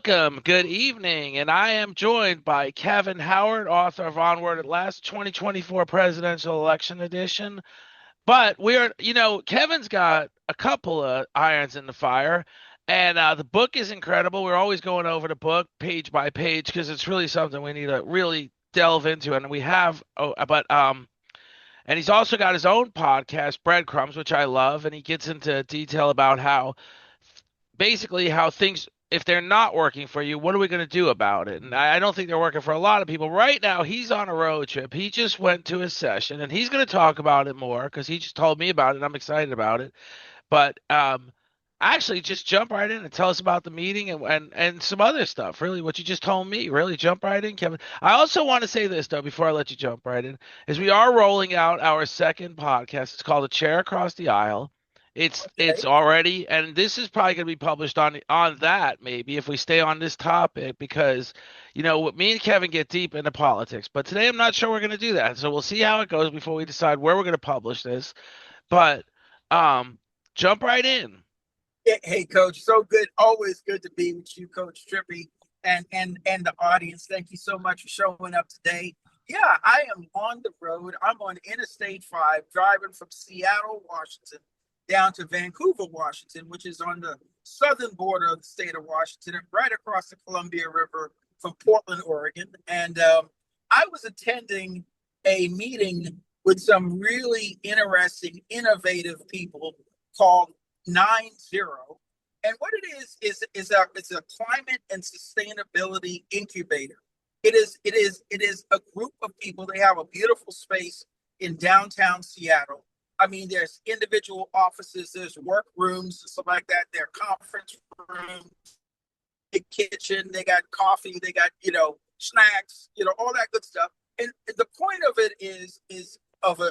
Welcome, good evening, and I am joined by Kevin Howard, author of Onward at Last 2024 Presidential Election Edition. But Kevin's got a couple of irons in the fire, and the book is incredible. We're always going over the book page by page because it's really something we need to really delve into, and and he's also got his own podcast, Breadcrumbs, which I love, and he gets into detail about how things, if they're not working for you, what are we going to do about it? And I don't think they're working for a lot of people. Right now, he's on a road trip. He just went to a session, and he's going to talk about it more because he just told me about it, and I'm excited about it. But actually, just jump right in and tell us about the meeting and some other stuff. Really, what you just told me. Really, jump right in, Kevin. I also want to say this, though, before I let you jump right in, is we are rolling out our second podcast. It's called A Chair Across the Aisle. It's Okay. already, and this is probably going to be published on that maybe if we stay on this topic because me and Kevin get deep into politics, but today I'm not sure we're going to do that. So we'll see how it goes before we decide where we're going to publish this. But um, jump right in. Hey, Coach. So good. Always good to be with you, Coach Trippy, and the audience. Thank you so much for showing up today. Yeah, I am on the road. I'm on Interstate 5, driving from Seattle, Washington, down to Vancouver, Washington, which is on the southern border of the state of Washington, and right across the Columbia River from Portland, Oregon. And I was attending a meeting with some really interesting, innovative people called 90. And what it is it's a climate and sustainability incubator. It is a group of people. They have a beautiful space in downtown Seattle. I mean, there's individual offices, there's work rooms and stuff like that. There are conference rooms, big kitchen, they got coffee, they got, snacks, all that good stuff. And the point of it is of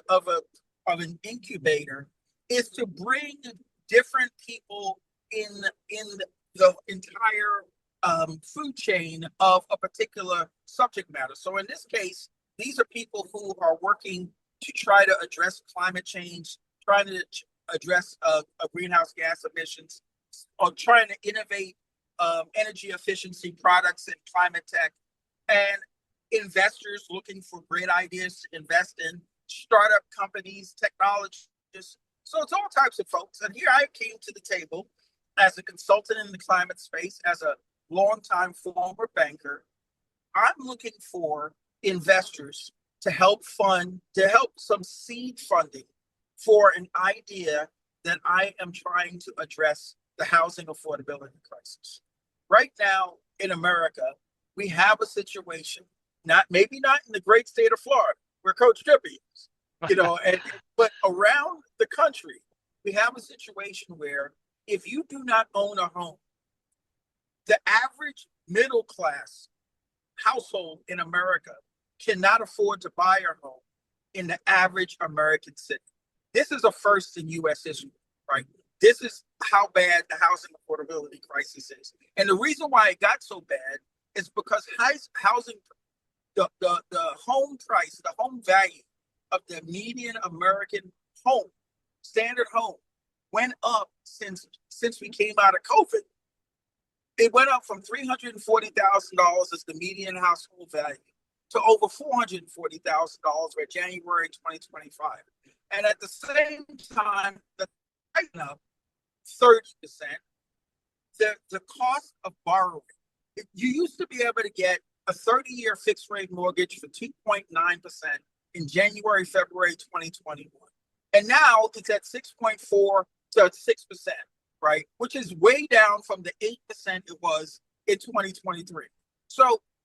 an incubator is to bring different people in the entire food chain of a particular subject matter. So in this case, these are people who are working to try to address climate change, trying to address greenhouse gas emissions, or trying to innovate energy efficiency products and climate tech, and investors looking for great ideas to invest in, startup companies, technologists. So it's all types of folks. And here I came to the table as a consultant in the climate space, as a longtime former banker. I'm looking for investors to help some seed funding for an idea that I am trying to address the housing affordability crisis. Right now in America, we have a situation, maybe not in the great state of Florida, where Coach Trippy is, but around the country, we have a situation where if you do not own a home, the average middle class household in America cannot afford to buy a home in the average American city. This is a first in U.S. history, right? This is how bad the housing affordability crisis is. And the reason why it got so bad is because housing, the home price, the home value of the median American home, standard home, went up since we came out of COVID. It went up from $340,000 as the median household value to over $440,000 by January 2025. And at the same time, the went up 30%. The cost of borrowing. You used to be able to get a 30-year fixed rate mortgage for 2.9% in January, February 2021. And now it's at 6.4 to 6%, right? Which is way down from the 8% it was in 2023.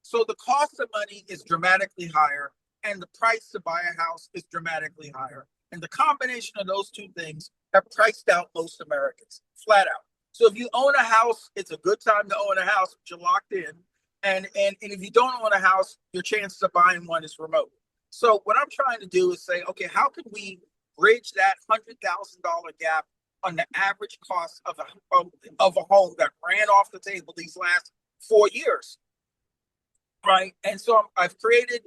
So the cost of money is dramatically higher, and the price to buy a house is dramatically higher. And the combination of those two things have priced out most Americans, flat out. So if you own a house, it's a good time to own a house, but you're locked in. And if you don't own a house, your chances of buying one is remote. So what I'm trying to do is say, okay, how can we bridge that $100,000 gap on the average cost of a home that ran off the table these last 4 years, right? And so I've created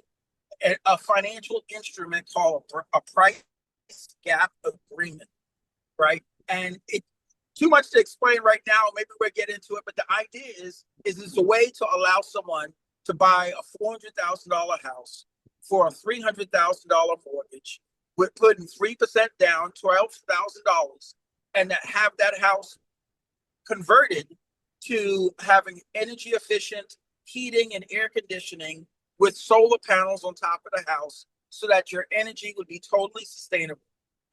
a financial instrument called a price gap agreement, right? And it too much to explain right now. Maybe we'll get into it, but the idea is it's a way to allow someone to buy a $400,000 house for a $300,000 mortgage with putting 3% down, $12,000, and that have that house converted to having energy efficient heating and air conditioning with solar panels on top of the house so that your energy would be totally sustainable.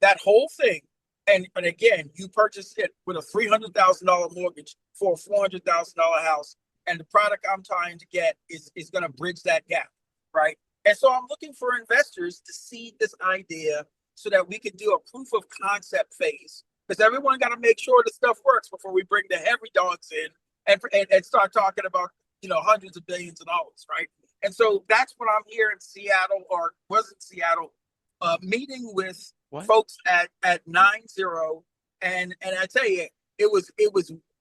That whole thing, and again, you purchase it with a $300,000 mortgage for a $400,000 house, and the product I'm trying to get is going to bridge that gap, right? And so I'm looking for investors to seed this idea so that we can do a proof of concept phase, because everyone got to make sure the stuff works before we bring the heavy dogs in and start talking about hundreds of billions of dollars, right? And so that's what I'm here in Seattle, or was in Seattle, meeting with folks at 9-0, and I tell you,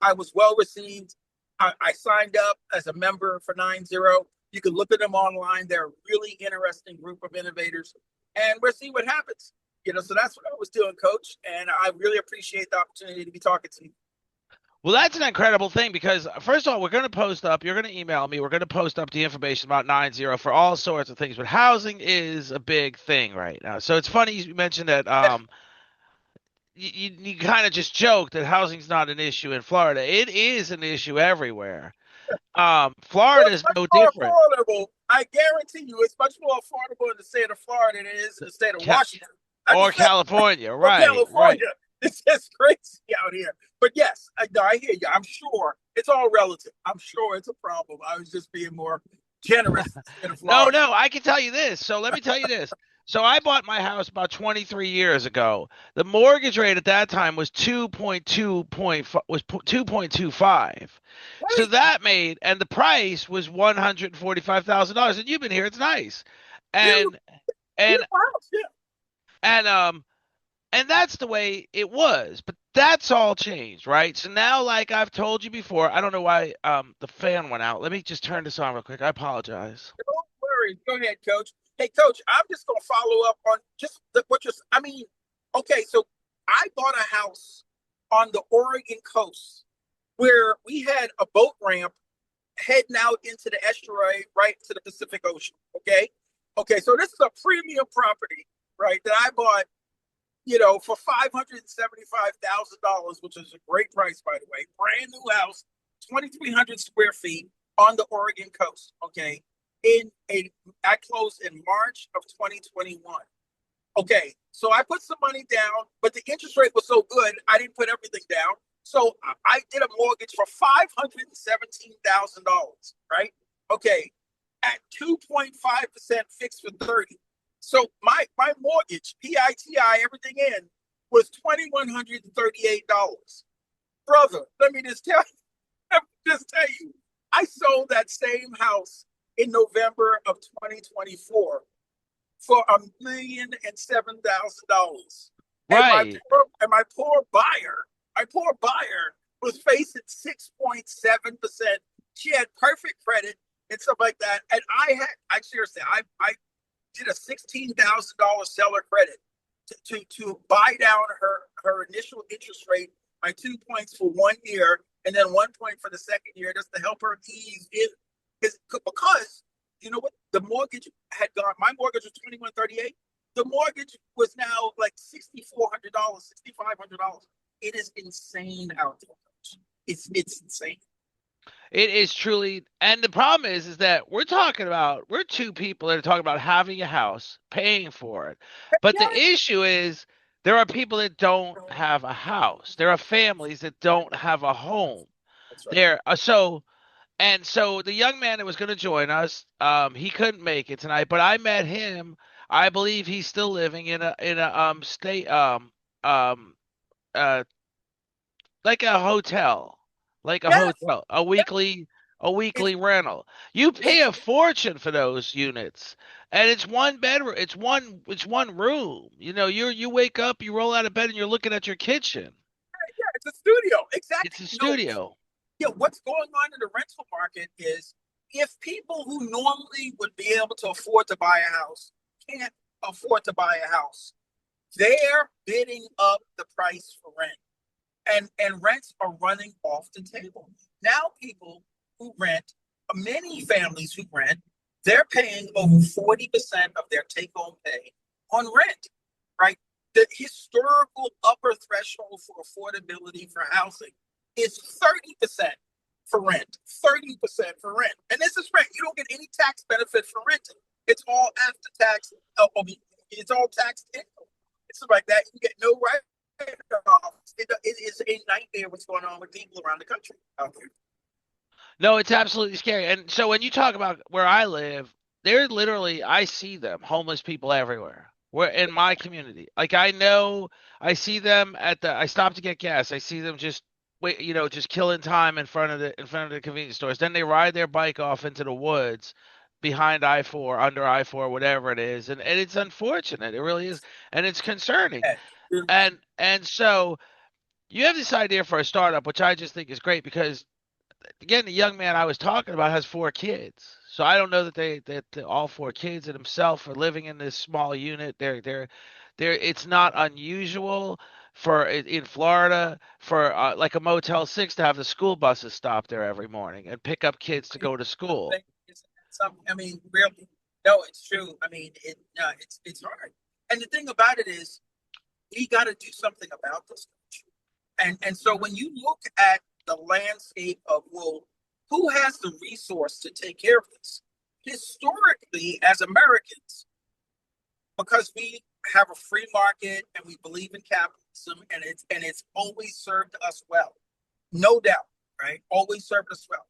I was well received. I signed up as a member for 9-0. You can look at them online. They're a really interesting group of innovators, and we'll see what happens. So that's what I was doing, Coach, and I really appreciate the opportunity to be talking to you. Well, that's an incredible thing because, first of all, we're going to post up, you're going to email me, we're going to post up the information about 9-0 for all sorts of things, but housing is a big thing right now. So it's funny you mentioned that you kind of just joked that housing's not an issue in Florida. It is an issue everywhere. Florida is no different. Affordable. I guarantee you it's much more affordable in the state of Florida than it is in the state of Washington. Or California, right. California. Right. It's just crazy out here. But yes, I hear you. I'm sure it's all relative. I'm sure it's a problem. I was just being more generous. No, I can tell you this. So let me tell you this. So I bought my house about 23 years ago. The mortgage rate at that time was 2.25. Right. So that made, and the price was $145,000. And you've been here. It's nice. And that's the way it was, but that's all changed, right? So now, like I've told you before, I don't know why the fan went out. Let me just turn this on real quick. I apologize. Don't worry. Go ahead, Coach. Hey, Coach, I'm just going to follow up on just okay, so I bought a house on the Oregon coast where we had a boat ramp heading out into the estuary, right to the Pacific Ocean, okay? Okay, so this is a premium property, right, that I bought for $575,000, which is a great price, by the way. Brand new house, 2,300 square feet on the Oregon coast. Okay, I closed in March of 2021. Okay, so I put some money down, but the interest rate was so good, I didn't put everything down. So I did a mortgage for $517,000, right? Okay, at 2.5% fixed for 30. So my mortgage, PITI, everything in, was $2,138. Brother, let me just tell you, I sold that same house in November of 2024 for $1,007,000. Right. And my poor buyer was facing 6.7%. She had perfect credit and stuff like that. And I seriously, I did a $16,000 seller credit to buy down her initial interest rate by 2 points for 1 year, and then 1 point for the second year, just to help her ease in. Because you know what, the mortgage had gone. My mortgage was $2,138. The mortgage was now like $6,400, $6,500. It is insane out there. It's insane. It is truly, and the problem is that we're two people that are talking about having a house, paying for it. But the issue is there are people that don't have a house. There are families that don't have a home. That's right. So the young man that was going to join us, he couldn't make it tonight, but I met him. I believe he's still living in a state like a hotel, a weekly rental. You pay a fortune for those units, and it's one bedroom. It's one room. You wake up, you roll out of bed, and you're looking at your kitchen. Yeah, it's a studio. Exactly. It's a studio. What's going on in the rental market is if people who normally would be able to afford to buy a house can't afford to buy a house, they're bidding up the price for rent. and rents are running off the table. Now people who rent, many families who rent, they're paying over 40% of their take-home pay on rent, right? The historical upper threshold for affordability for housing is 30% for rent, 30% for rent. And this is rent. You don't get any tax benefit for renting. It's all after tax. It's all taxed income. It's like that. You get no right. It is a nightmare what's going on with people around the country out there. No, it's absolutely scary. And so when you talk about where I live, they're literally, I see them, homeless people everywhere. We're in my community. Like I know, I see them I stop to get gas. I see them just wait, just killing time in front of the convenience stores. Then they ride their bike off into the woods behind I-4, under I-4, whatever it is. And it's unfortunate. It really is. And it's concerning. And so you have this idea for a startup, which I just think is great because again, the young man I was talking about has 4 kids. So I don't know that all 4 kids and himself are living in this small unit. They're it's not unusual for in Florida for like a Motel 6 to have the school buses stop there every morning and pick up kids to go to school. I mean, really, no, it's true. I mean, it's hard. And the thing about it is, we got to do something about this. And so when you look at the landscape of, well, who has the resource to take care of this? Historically, as Americans, because we have a free market and we believe in capitalism, and it's always served us well, no doubt, right? Always served us well.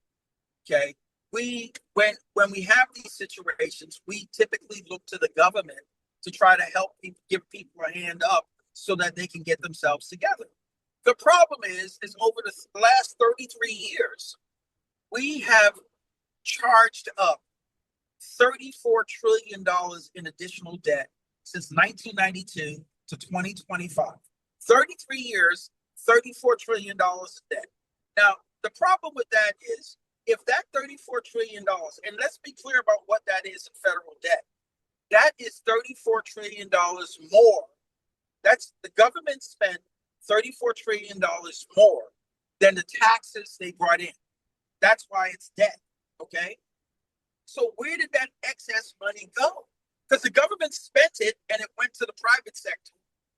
Okay, when we have these situations, we typically look to the government to try to help people, give people a hand up so that they can get themselves together. The problem is over the last 33 years, we have charged up $34 trillion in additional debt since 1992 to 2025. 33 years, $34 trillion in debt. Now, the problem with that is if that $34 trillion, and let's be clear about what that is in federal debt, that is $34 trillion more. That's the government spent $34 trillion more than the taxes they brought in. That's why it's debt. Okay. So where did that excess money go? Because the government spent it and it went to the private sector,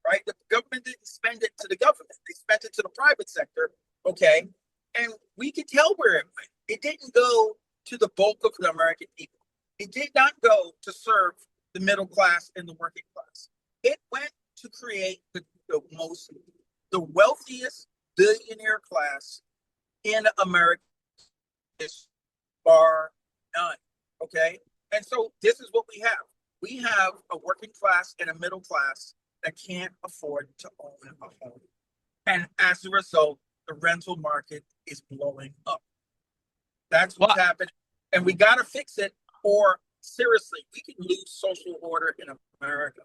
right? The government didn't spend it to the government. They spent it to the private sector. Okay. And we could tell where it went. It didn't go to the bulk of the American people. It did not go to serve the middle class and the working class. It went to create the wealthiest billionaire class in America, bar none. Okay. And so this is what we have. We have a working class and a middle class that can't afford to own a home. And as a result, the rental market is blowing up. That's what's Well, happening. And we got to fix it, or seriously, we can lose social order in America.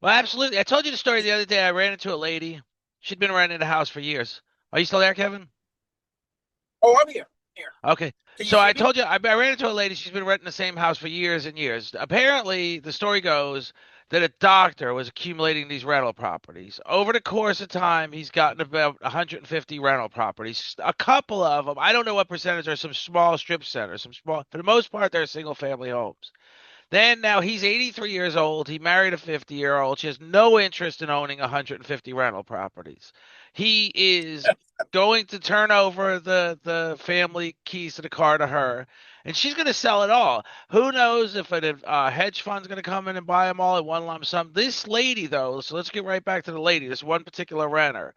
well, absolutely. I told you the story the other day. I ran into a lady. She'd been renting a house for years. Are you still there, Kevin? Oh, I'm here. Here. Okay. Can you So see I me? told you I ran into a lady. She's been renting the same house for years and years. Apparently, the story goes that a doctor was accumulating these rental properties. Over the course of time, he's gotten about 150 rental properties. A couple of them, I don't know what percentage, are some small strip centers, some small, for the most part, they're single family homes. Then now he's 83 years old. He married a 50-year-old. She has no interest in owning 150 rental properties. He is going to turn over the family keys to the car to her, and she's going to sell it all. Who knows if a hedge fund's going to come in and buy them all at one lump sum? This lady, though, so let's get right back to the lady, this one particular renter.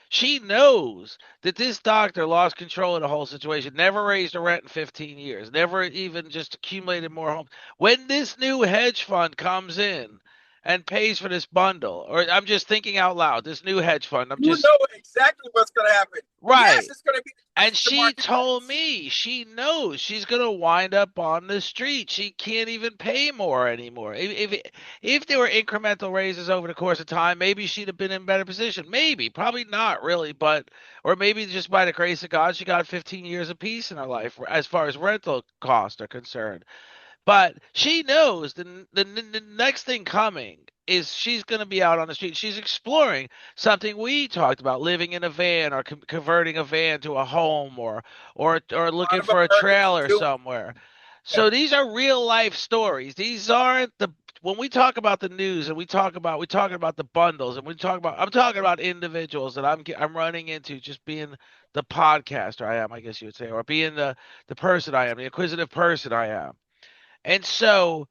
She knows that this doctor lost control of the whole situation, never raised a rent in 15 years, never even just accumulated more homes. When this new hedge fund comes in and pays for this bundle, or I'm just thinking out loud, this new hedge fund, I'm You just know exactly what's going to happen. Yes, right. it's going to be And the she market told rents. me she knows she's gonna wind up on the street. She can't even pay more anymore. If there were incremental raises over the course of time, maybe she'd have been in a better position. Maybe, probably not really, but or maybe just by the grace of God, she got 15 years of peace in her life as far as rental costs are concerned. But she knows the next thing coming. is she's going to be out on the street. She's exploring something we talked about, living in a van or converting a van to a home or A lot looking of for a Americans trailer do. somewhere. Yeah. So these are real life stories. These aren't the when we talk about the news and we're talking about the bundles and I'm talking about individuals that I'm running into just being the podcaster I am, I guess you would say, or being the person I am, the inquisitive person I am. And so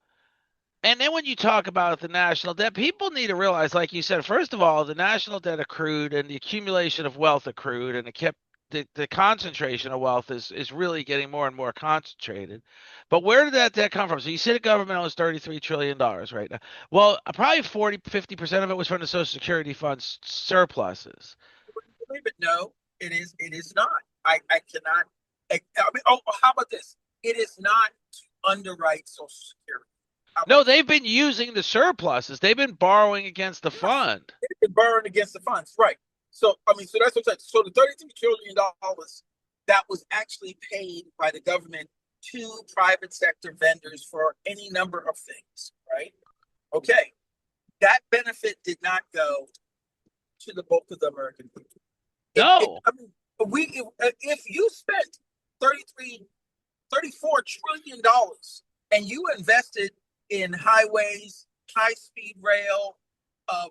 and then when you talk about the national debt, people need to realize, like you said, first of all, the national debt accrued and the accumulation of wealth accrued, and it kept the concentration of wealth is really getting more and more concentrated. But where did that debt come from? So you said the government owns $33 trillion right now. Well, probably 40-50% of it was from the Social Security funds surpluses. Believe it? No, it is not. I cannot. I mean, oh, how about this? It is not to underwrite Social Security. How about No, that? they've been using the surpluses. They've been borrowing against the Yes, fund. they've been borrowing against the funds, right? So I mean, so that's what I'm saying. So the $33 trillion that was actually paid by the government to private sector vendors for any number of things, right? Okay, that benefit did not go to the bulk of the American people. No. I mean, if you spent 33, $34 trillion and you invested in highways, high speed rail, uh,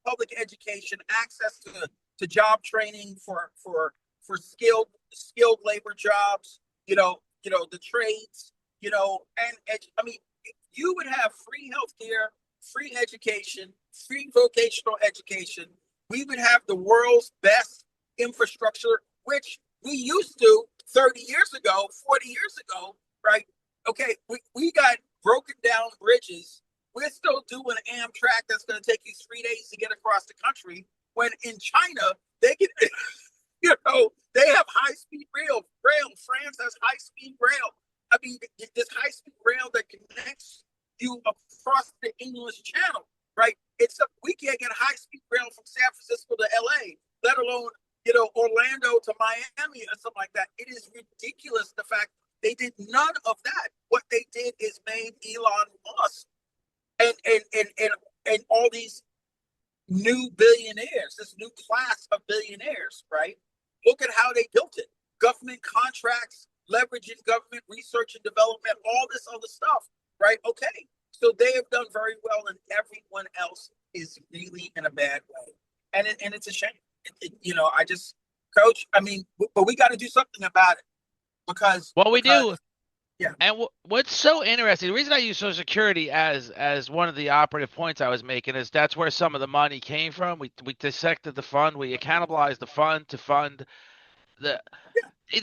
public education, access to job training for skilled labor jobs, the trades, and I mean, you would have free healthcare, free education, free vocational education. We would have the world's best infrastructure, which we used to 30 years ago, 40 years ago, right? Okay, we got broken down bridges. We're still doing Amtrak that's going to take you 3 days to get across the country. When in China, they can, they have high speed rail. France has high speed rail. I mean, this high speed rail that connects you across the English Channel, right? We can't get high speed rail from San Francisco to LA, let alone Orlando to Miami or something like that. It is ridiculous the fact they did none of that. What they did is made Elon Musk and all these new billionaires, this new class of billionaires, right? Look at how they built it. Government contracts, leveraging government research and development, all this other stuff, right? Okay. So they have done very well, and everyone else is really in a bad way. And it's a shame. I just, coach, I mean, but we got to do something about it because, Well, we because, do. yeah. And what's so interesting, the reason I use Social Security as one of the operative points I was making is that's where some of the money came from. We dissected the fund, we cannibalized the fund to fund the.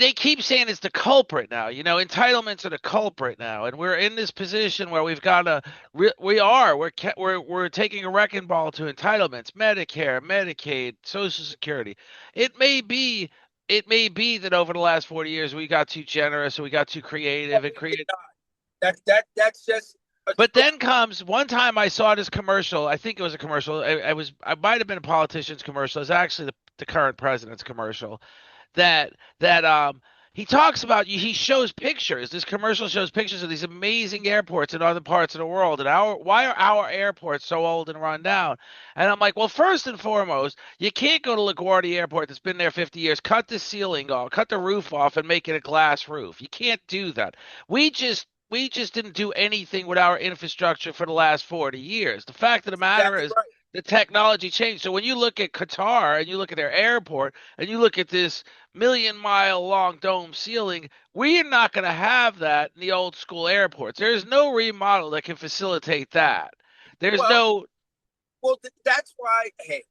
They keep saying it's the culprit now. Entitlements are the culprit now, and we're in this position where we've got to. We're taking a wrecking ball to entitlements, Medicare, Medicaid, Social Security. It may be it may be that over the last 40 years we got too generous, or we got too creative and created. That's just a But total. then comes one time I saw this commercial. I think it was a commercial. I might have been a politician's commercial. It's actually the current president's commercial. That he talks about. He shows pictures. This commercial shows pictures of these amazing airports in other parts of the world. And why are our airports so old and run down? And I'm like, well, first and foremost, you can't go to LaGuardia Airport that's been there 50 years, cut the ceiling off, cut the roof off, and make it a glass roof. You can't do that. We just didn't do anything with our infrastructure for the last 40 years. The fact of the matter Exactly is right. the technology changed. So when you look at Qatar and you look at their airport and you look at this million-mile long dome ceiling, we are not going to have that in the old school airports. There's no remodel that can facilitate that. There's Well, no. that's why, hey,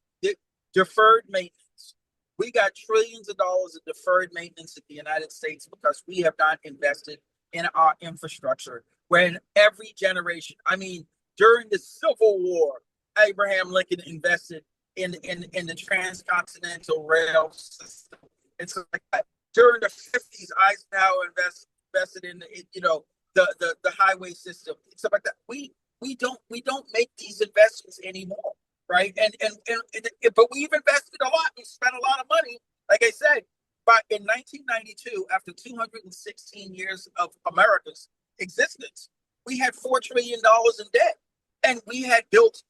deferred maintenance. We got trillions of dollars of deferred maintenance in the United States because we have not invested in our infrastructure. When every generation, I mean, during the Civil War, Abraham Lincoln invested in the transcontinental rail system. It's like that. During the 50s, Eisenhower invested in the highway system. Stuff like that. We don't make these investments anymore, right? But we've invested a lot. We spent a lot of money. Like I said, but in 1992, after 216 years of America's existence, we had $4 trillion in debt, and we had built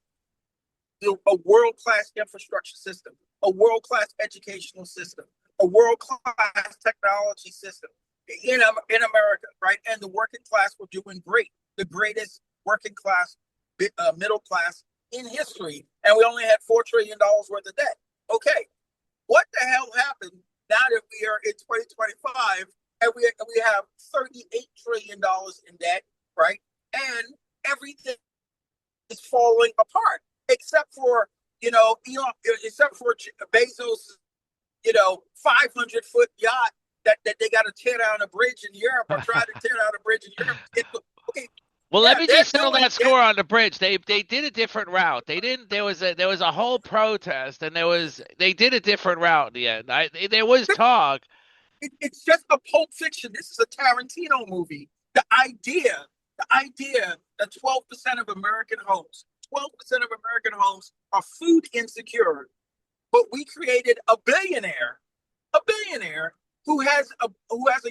a world-class infrastructure system, a world-class educational system, a world-class technology system in America, right? And the working class were doing great, the greatest working class, middle class in history, and we only had $4 trillion worth of debt. Okay, what the hell happened now that we are in 2025 and we have $38 trillion in debt, right? And everything is falling apart, except for except for Bezos, 500-foot yacht that they got to tear down a bridge in Europe or try to tear down a bridge in Europe. Okay, Well, yeah, let me they're just settle doing that that. score on the bridge. They did a different route. They didn't. There was a whole protest, and they did a different route in the end. There was talk. It's just a Pulp Fiction. This is a Tarantino movie. The idea that 12% of American homes, 12% of American homes are food insecure, but we created a billionaire who has a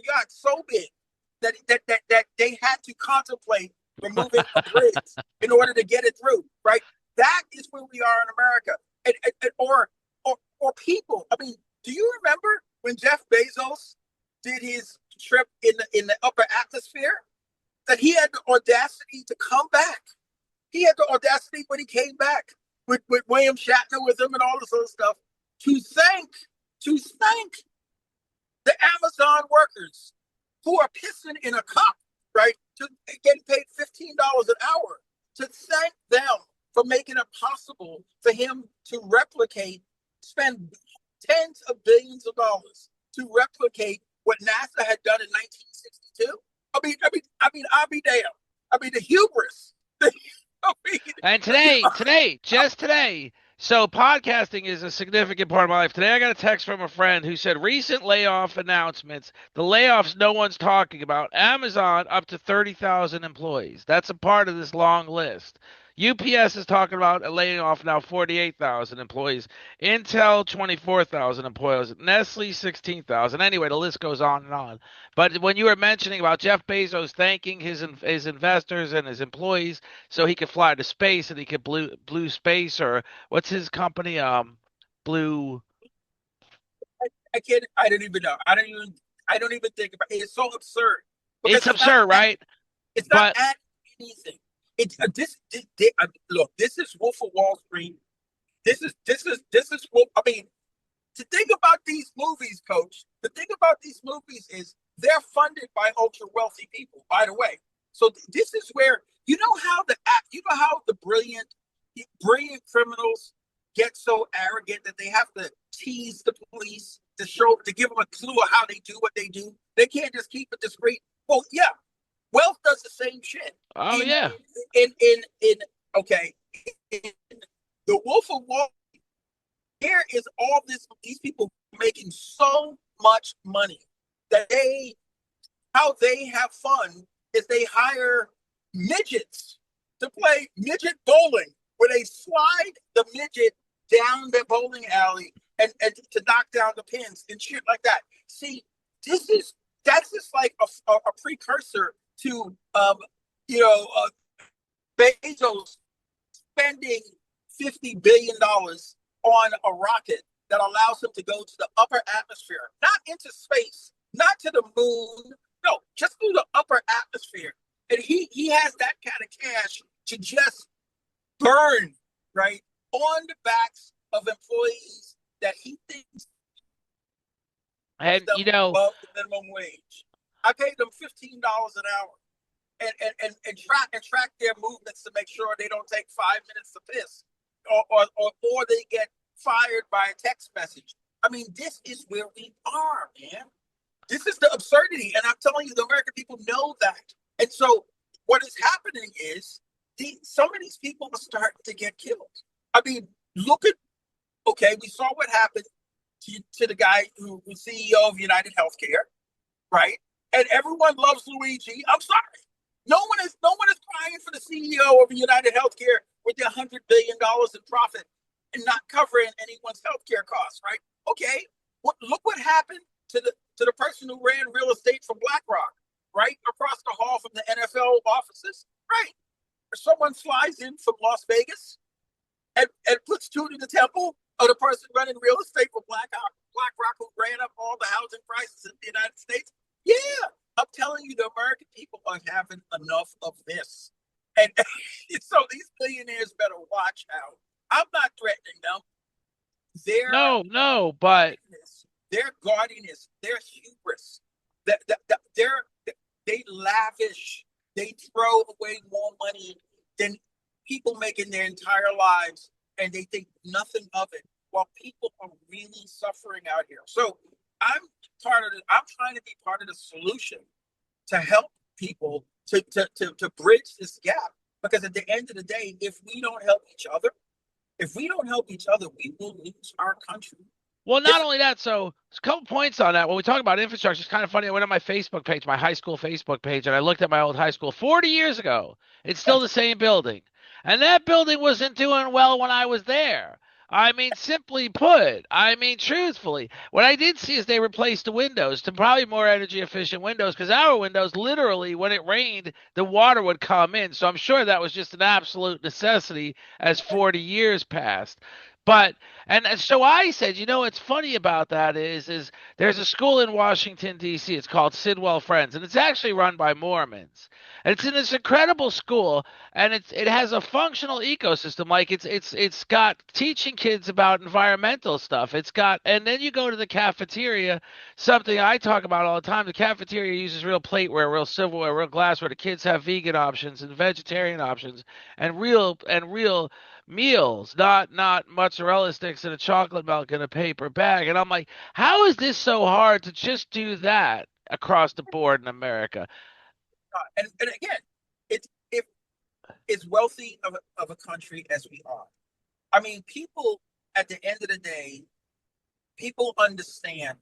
yacht so big that they had to contemplate removing a bridge in order to get it through. Right? That is where we are in America, or people. I mean, do you remember when Jeff Bezos did his trip in the upper atmosphere? That he had the audacity to come back. He had the audacity when he came back with William Shatner with him and all this other stuff to thank the Amazon workers who are pissing in a cup, right? To getting paid $15 an hour, to thank them for making it possible for him to spend tens of billions of dollars to replicate what NASA had done in 1962. I'll be damned. I mean, the hubris. And just today, so podcasting is a significant part of my life. Today I got a text from a friend who said recent layoff announcements, the layoffs no one's talking about. Amazon up to 30,000 employees. That's a part of this long list. UPS is talking about laying off now 48,000 employees. Intel 24,000 employees. Nestle 16,000. Anyway, the list goes on and on. But when you were mentioning about Jeff Bezos thanking his investors and his employees so he could fly to space and he could blue space, or what's his company? Blue. I can't. I don't even know. I don't even think about it. It's so absurd because It's absurd, right? it's not But adding anything. It's look. This is Wolf of Wall Street. This is Wolf. I mean, to think about these movies, Coach. The thing about these movies is they're funded by ultra wealthy people. By the way, so this is where how the brilliant criminals get so arrogant that they have to tease the police to give them a clue of how they do what they do. They can't just keep it discreet. Well, yeah, wealth does the same shit. oh yeah. In okay, in the Wolf of Wall, here is all these people making so much money that how they have fun is they hire midgets to play midget bowling, where they slide the midget down the bowling alley and to knock down the pins and shit like that. See, that's just like a precursor to Bezos spending $50 billion on a rocket that allows him to go to the upper atmosphere, not into space, not to the moon, no, just through the upper atmosphere. And he has that kind of cash to just burn, right, on the backs of employees that he thinks And above the minimum wage. I paid them $15 an hour and track their movements to make sure they don't take 5 minutes to piss or they get fired by a text message. I mean, this is where we are, man. This is the absurdity. And I'm telling you, the American people know that. And so what is happening is some of these people are starting to get killed. I mean, we saw what happened to the guy who was CEO of United Healthcare, right? And everyone loves Luigi. I'm sorry. No one is crying for the CEO of United Healthcare with their $100 billion in profit and not covering anyone's healthcare costs, right? Okay. Look what happened to the person who ran real estate for BlackRock, right? Across the hall from the NFL offices, right? Or someone flies in from Las Vegas and puts two to the temple of the person running real estate for BlackRock who ran up all the housing prices in the United States. Yeah, I'm telling you, the American people are having enough of this. And so these billionaires better watch out. I'm not threatening them. No, but Their gaudiness, their hubris, they lavish, they throw away more money than people make in their entire lives, and they think nothing of it, while people are really suffering out here. So I'm I'm trying to be part of the solution to help people to bridge this gap. Because at the end of the day, if we don't help each other, we will lose our country. well, not only that, so a couple points on that. When we talk about infrastructure, it's kind of funny. I went on my Facebook page, my high school Facebook page, and I looked at my old high school 40 years ago. It's still the same building. And that building wasn't doing well when I was there. I mean, simply put, I mean, truthfully, what I did see is they replaced the windows to probably more energy efficient windows because our windows, literally, when it rained, the water would come in. So I'm sure that was just an absolute necessity as 40 years passed. But and so I said, you know, what's funny about that is there's a school in Washington D.C. It's called Sidwell Friends, and it's actually run by Mormons. And it's in this incredible school, and it has a functional ecosystem. Like it's got teaching kids about environmental stuff. It's got, and then you go to the cafeteria, something I talk about all the time. The cafeteria uses real plateware, real silverware, real glassware. The kids have vegan options and vegetarian options, and real meals, not mozzarella sticks and a chocolate milk in a paper bag. And I'm like, how is this so hard to just do that across the board in America? And again, it's if as wealthy of a country as we are. I mean, people at the end of the day, people understand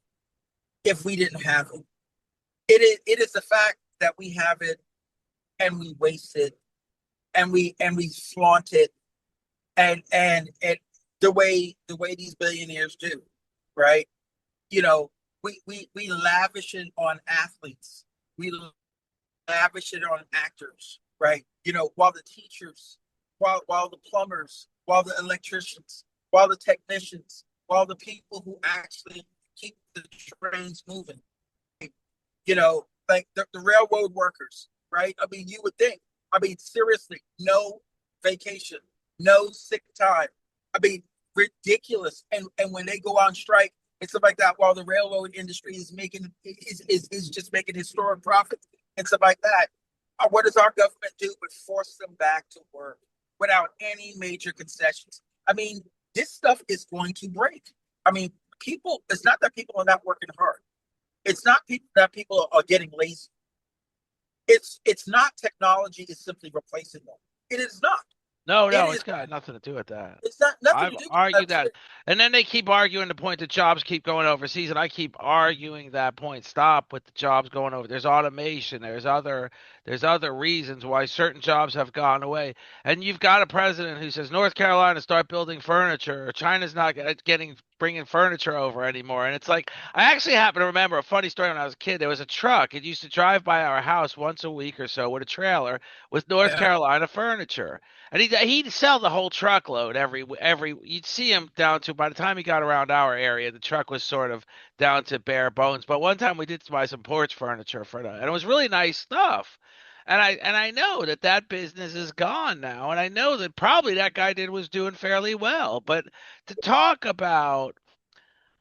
if we didn't have it. It is the fact that we have it and we waste it and we flaunt it and the way these billionaires do, right? You know, we lavish it on athletes. We lavish it on actors, right? You know, while the teachers, while the plumbers, while the electricians, while the technicians, while the people who actually keep the trains moving, you know, like the railroad workers, right? I mean, you would think, I mean, seriously, no vacation, no sick time. I mean, ridiculous. And when they go on strike and stuff like that, while the railroad industry is just making historic profits and stuff like that, what does our government do but force them back to work without any major concessions? I mean, this stuff is going to break. I mean, people, it's not that people are not working hard. It's not that people are getting lazy. It's not technology is simply replacing them. It is not. It It's is. got nothing to do with that. It's not nothing I've to do with argued that. that. And then they keep arguing the point that jobs keep going overseas, and I keep arguing that point. Stop with the jobs going over. There's automation. There's other reasons why certain jobs have gone away. And you've got a president who says North Carolina start building furniture, or China's not getting bringing furniture over anymore. And it's like I actually happen to remember a funny story when I was a kid. There was a truck. It used to drive by our house once a week or so with a trailer with North Yeah. Carolina furniture. And he'd sell the whole truckload every you'd see him down to by the time he got around our area, the truck was sort of down to bare bones. But one time we did buy some porch furniture for them, and it was really nice stuff. And I know that business is gone now, and I know that probably that guy was doing fairly well. But to talk about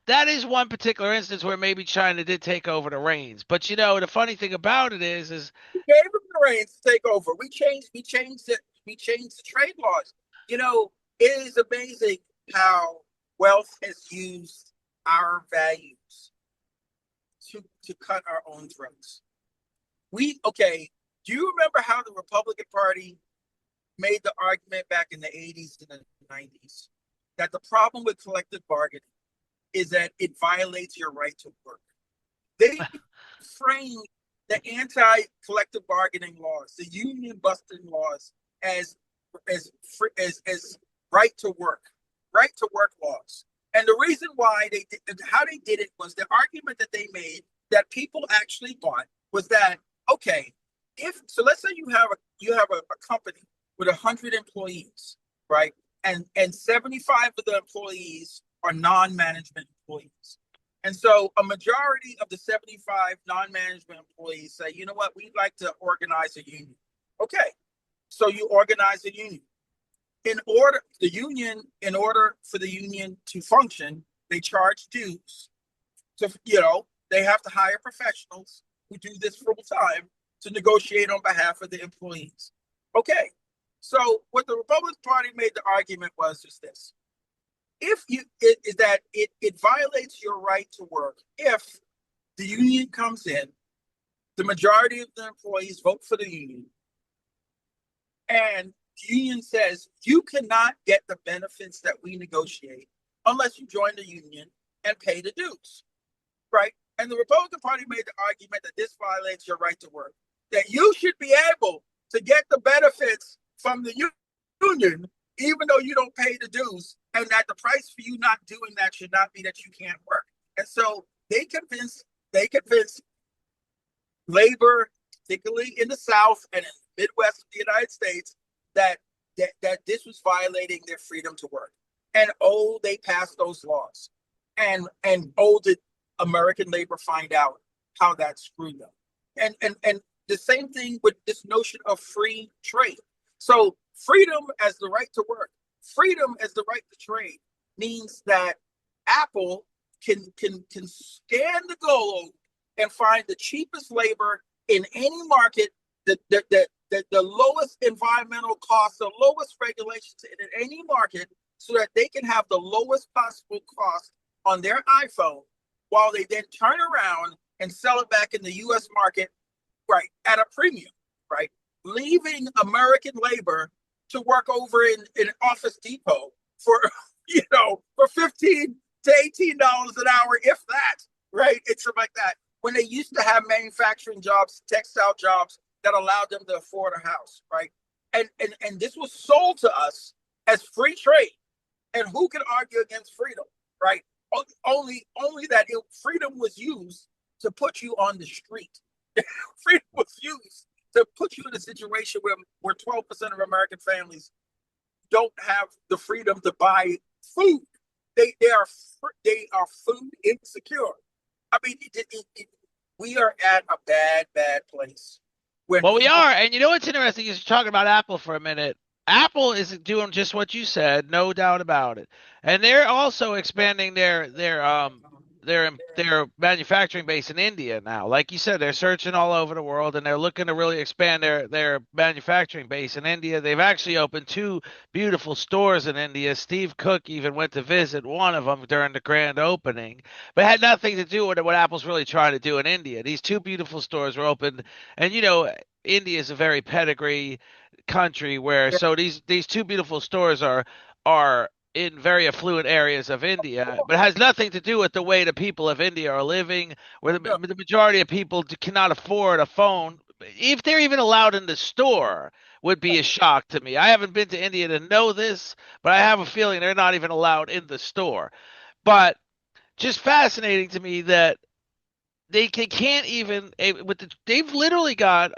that is one particular instance where maybe China did take over the reins. But you know, the funny thing about it is We gave them the reins to take over. We changed the trade laws. You know, it is amazing how wealth has used our values to cut our own throats. Okay, do you remember how the Republican Party made the argument back in the 80s and the 90s that the problem with collective bargaining is that it violates your right to work? They framed the anti-collective bargaining laws, the union busting laws, as as right to work laws. And the reason why how they did it was the argument that they made that people actually bought was that, okay, if so, let's say you have a company with 100 employees, right? and 75 of the employees are non-management employees. And so a majority of the 75 non-management employees say, you know what, we'd like to organize a union. Okay, so you organize a union. In order for the union to function, they charge dues. So, they have to hire professionals who do this full time to negotiate on behalf of the employees. Okay, so what the Republican Party made the argument was just this: it violates your right to work if the union comes in, the majority of the employees vote for the union, and the union says you cannot get the benefits that we negotiate unless you join the union and pay the dues, right? And the Republican Party made the argument that this violates your right to work, that you should be able to get the benefits from the union even though you don't pay the dues, and that the price for you not doing that should not be that you can't work. And so they convinced labor, particularly in the South and in the Midwest of the United States, that this was violating their freedom to work. And they passed those laws. And did American labor find out how that screwed them. And the same thing with this notion of free trade. So freedom as the right to work, freedom as the right to trade means that Apple can scan the globe and find the cheapest labor in any market, the lowest environmental costs, the lowest regulations in any market, so that they can have the lowest possible cost on their iPhone, while they then turn around and sell it back in the U.S. market, right, at a premium, right? Leaving American labor to work over in Office Depot for for $15 to $18 an hour, if that, right? It's something like that. When they used to have manufacturing jobs, textile jobs that allowed them to afford a house, right? And this was sold to us as free trade. And who can argue against freedom, right? Only that freedom was used to put you on the street. Freedom was used to put you in a situation where 12% of American families don't have the freedom to buy food. They are food insecure. I mean, we are at a bad place. Well, we are, and you know what's interesting is talking about Apple for a minute. Apple is doing just what you said, no doubt about it, and they're also expanding their manufacturing base in India now. Like you said, they're searching all over the world, and they're looking to really expand their manufacturing base in India. They've actually opened two beautiful stores in India. Steve Cook even went to visit one of them during the grand opening, but it had nothing to do with what Apple's really trying to do in India. These two beautiful stores were opened, and India is a very pedigree country where so these two beautiful stores are in very affluent areas of India, but it has nothing to do with the way the people of India are living, where the majority of people cannot afford a phone. If they're even allowed in the store, would be a shock to me. I haven't been to India to know this, but I have a feeling they're not even allowed in the store. But just fascinating to me that they can't even they've literally got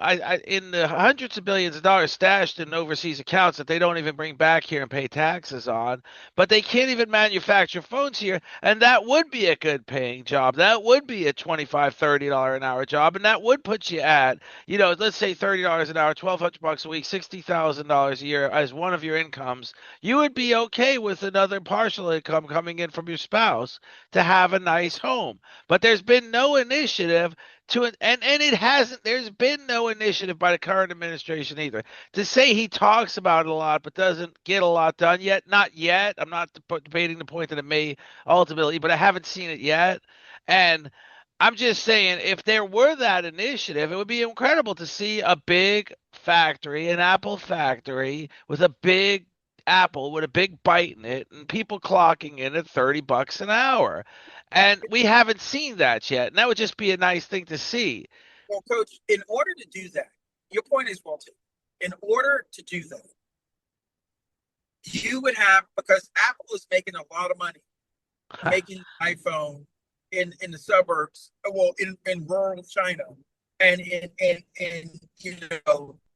in the hundreds of billions of dollars stashed in overseas accounts that they don't even bring back here and pay taxes on, but they can't even manufacture phones here, and that would be a good paying job. That would be a $25-$30 an hour job, and that would put you at let's say $30 an hour, $1,200 a week, $60,000 a year as one of your incomes. You would be okay with another partial income coming in from your spouse to have a nice home. But there's been no initiative and it hasn't, there's been no initiative by the current administration either to say he talks about it a lot but doesn't get a lot done yet. Not yet. I'm not debating the point that it may ultimately, but I haven't seen it yet. And I'm just saying, if there were that initiative, it would be incredible to see a big factory, an Apple factory with a big Apple with a big bite in it, and people clocking in at $30 an hour. And we haven't seen that yet. And that would just be a nice thing to see. Well, Coach, in order to do that, your point is well taken. In order to do that, you would have, because Apple is making a lot of money making iPhone in the suburbs, well, in rural China and in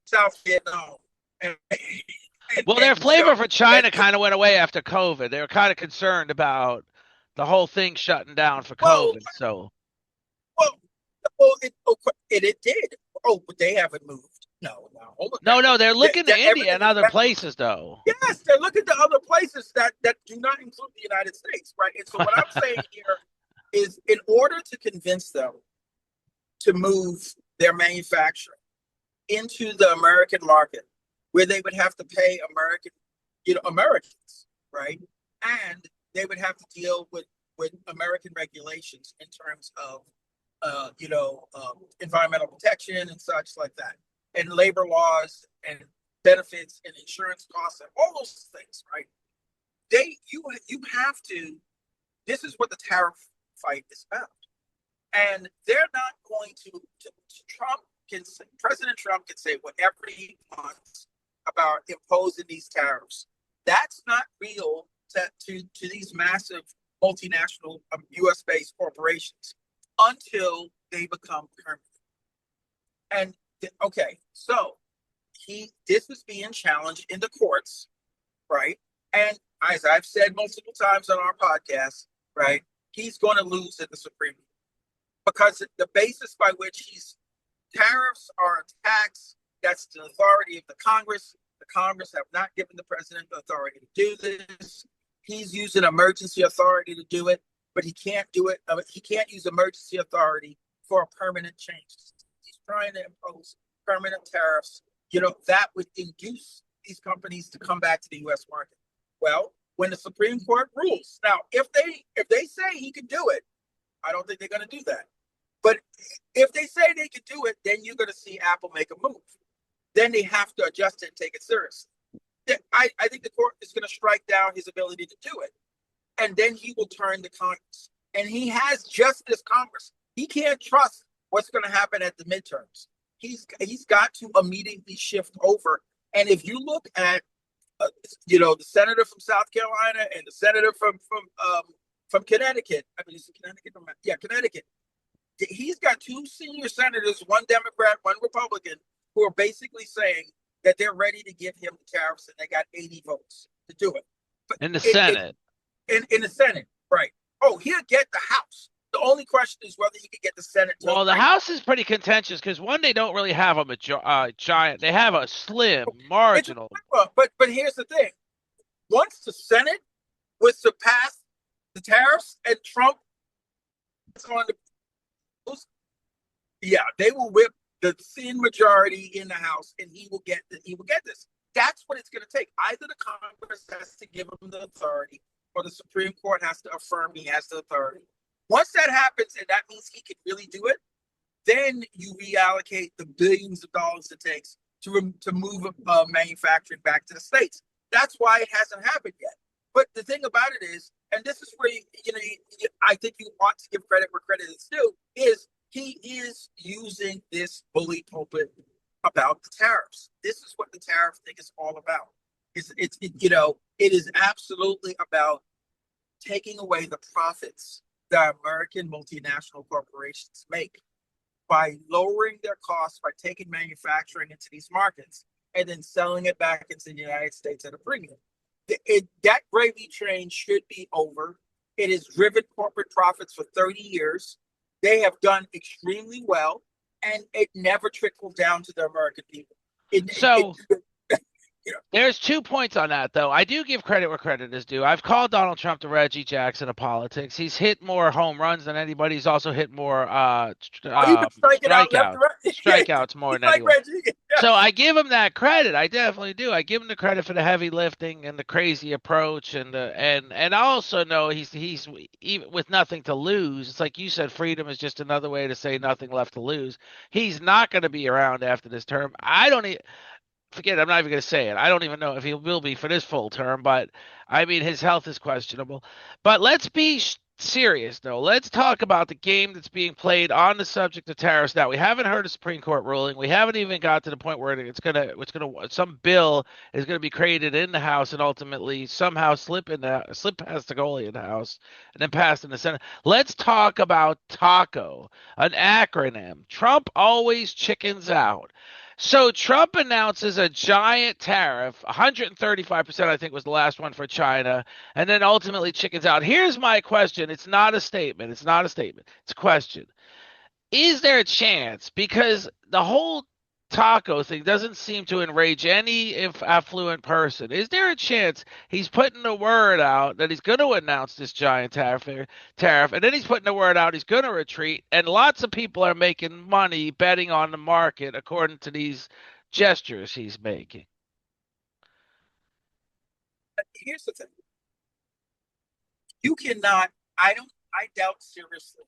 South Vietnam. And Well, their And so, flavor for and China kind of went away after COVID. They were kind of concerned about the whole thing shutting down for well, COVID. So, well, well, it did. Oh, but they haven't moved. No, no, hold on now. no, they're looking to India Everything and is other back. places, though. Yes, they're looking to other places that do not include the United States, right? And so what I'm saying here is, in order to convince them to move their manufacturing into the American market, where they would have to pay Americans, right? And they would have to deal with American regulations in terms of, environmental protection and such like that, and labor laws and benefits and insurance costs and all those things, right? You have to. This is what the tariff fight is about, and they're not going to Trump can say, President Trump can say whatever he wants about imposing these tariffs. That's not real to these massive multinational U.S. based corporations until they become permanent. And okay, so this is being challenged in the courts, right? And as I've said multiple times on our podcast, right, he's going to lose at the Supreme Court because the basis by which tariffs are a tax. That's the authority of the Congress. The Congress have not given the president the authority to do this. He's using emergency authority to do it, but he can't do it. He can't use emergency authority for a permanent change. He's trying to impose permanent tariffs. That would induce these companies to come back to the U.S. market. Well, when the Supreme Court rules, now if they say he can do it, I don't think they're going to do that. But if they say they can do it, then you're going to see Apple make a move. Then they have to adjust it and take it seriously. I think the court is going to strike down his ability to do it. And then he will turn to Congress. And he has just this Congress. He can't trust what's going to happen at the midterms. He's got to immediately shift over. And if you look at, the senator from South Carolina and the senator from Connecticut, I mean, is it Connecticut? Yeah, Connecticut. He's got two senior senators, one Democrat, one Republican, who are basically saying that they're ready to give him the tariffs, and they got 80 votes to do it. But in the Senate. In the Senate, right? Oh, he'll get the House. The only question is whether he can get the Senate. Well, the House is pretty contentious because one, they don't really have a giant. They have a slim, marginal. But here's the thing: once the Senate was to pass the tariffs and Trump is on the, yeah, they will whip the thin majority in the House, and he will get this. That's what it's going to take. Either the Congress has to give him the authority, or the Supreme Court has to affirm he has the authority. Once that happens, and that means he can really do it, then you reallocate the billions of dollars it takes to move manufacturing back to the states. That's why it hasn't happened yet. But the thing about it is, and this is where I think you ought to give credit where credit is due, is he is using this bully pulpit about the tariffs. This is what the tariff thing is all about. It is absolutely about taking away the profits that American multinational corporations make by lowering their costs, by taking manufacturing into these markets and then selling it back into the United States at a premium. That gravy train should be over. It has driven corporate profits for 30 years. They have done extremely well, and it never trickled down to the American people. There's 2 points on that, though. I do give credit where credit is due. I've called Donald Trump the Reggie Jackson of politics. He's hit more home runs than anybody. He's also hit more strikeouts more than anyone. So I give him that credit. I definitely do. I give him the credit for the heavy lifting and the crazy approach, and I also know he's even with nothing to lose. It's like you said, freedom is just another way to say nothing left to lose. He's not going to be around after this term. Forget it, I'm not even going to say it. I don't even know if he will be for this full term, but I mean, his health is questionable. But let's be serious, though. Let's talk about the game that's being played on the subject of tariffs. Now, we haven't heard a Supreme Court ruling. We haven't even got to the point where some bill is going to be created in the House and ultimately somehow slip past the goalie in the House and then pass in the Senate. Let's talk about TACO, an acronym. Trump always chickens out. So Trump announces a giant tariff, 135%, I think was the last one for China, and then ultimately chickens out. Here's my question. It's not a statement. It's not a statement. It's a question. Is there a chance? Because the whole taco thing doesn't seem to enrage any if affluent person. Is there a chance he's putting the word out that he's going to announce this giant tariff, and then he's putting the word out he's going to retreat, and lots of people are making money betting on the market according to these gestures he's making? Here's the thing: you cannot. I doubt seriously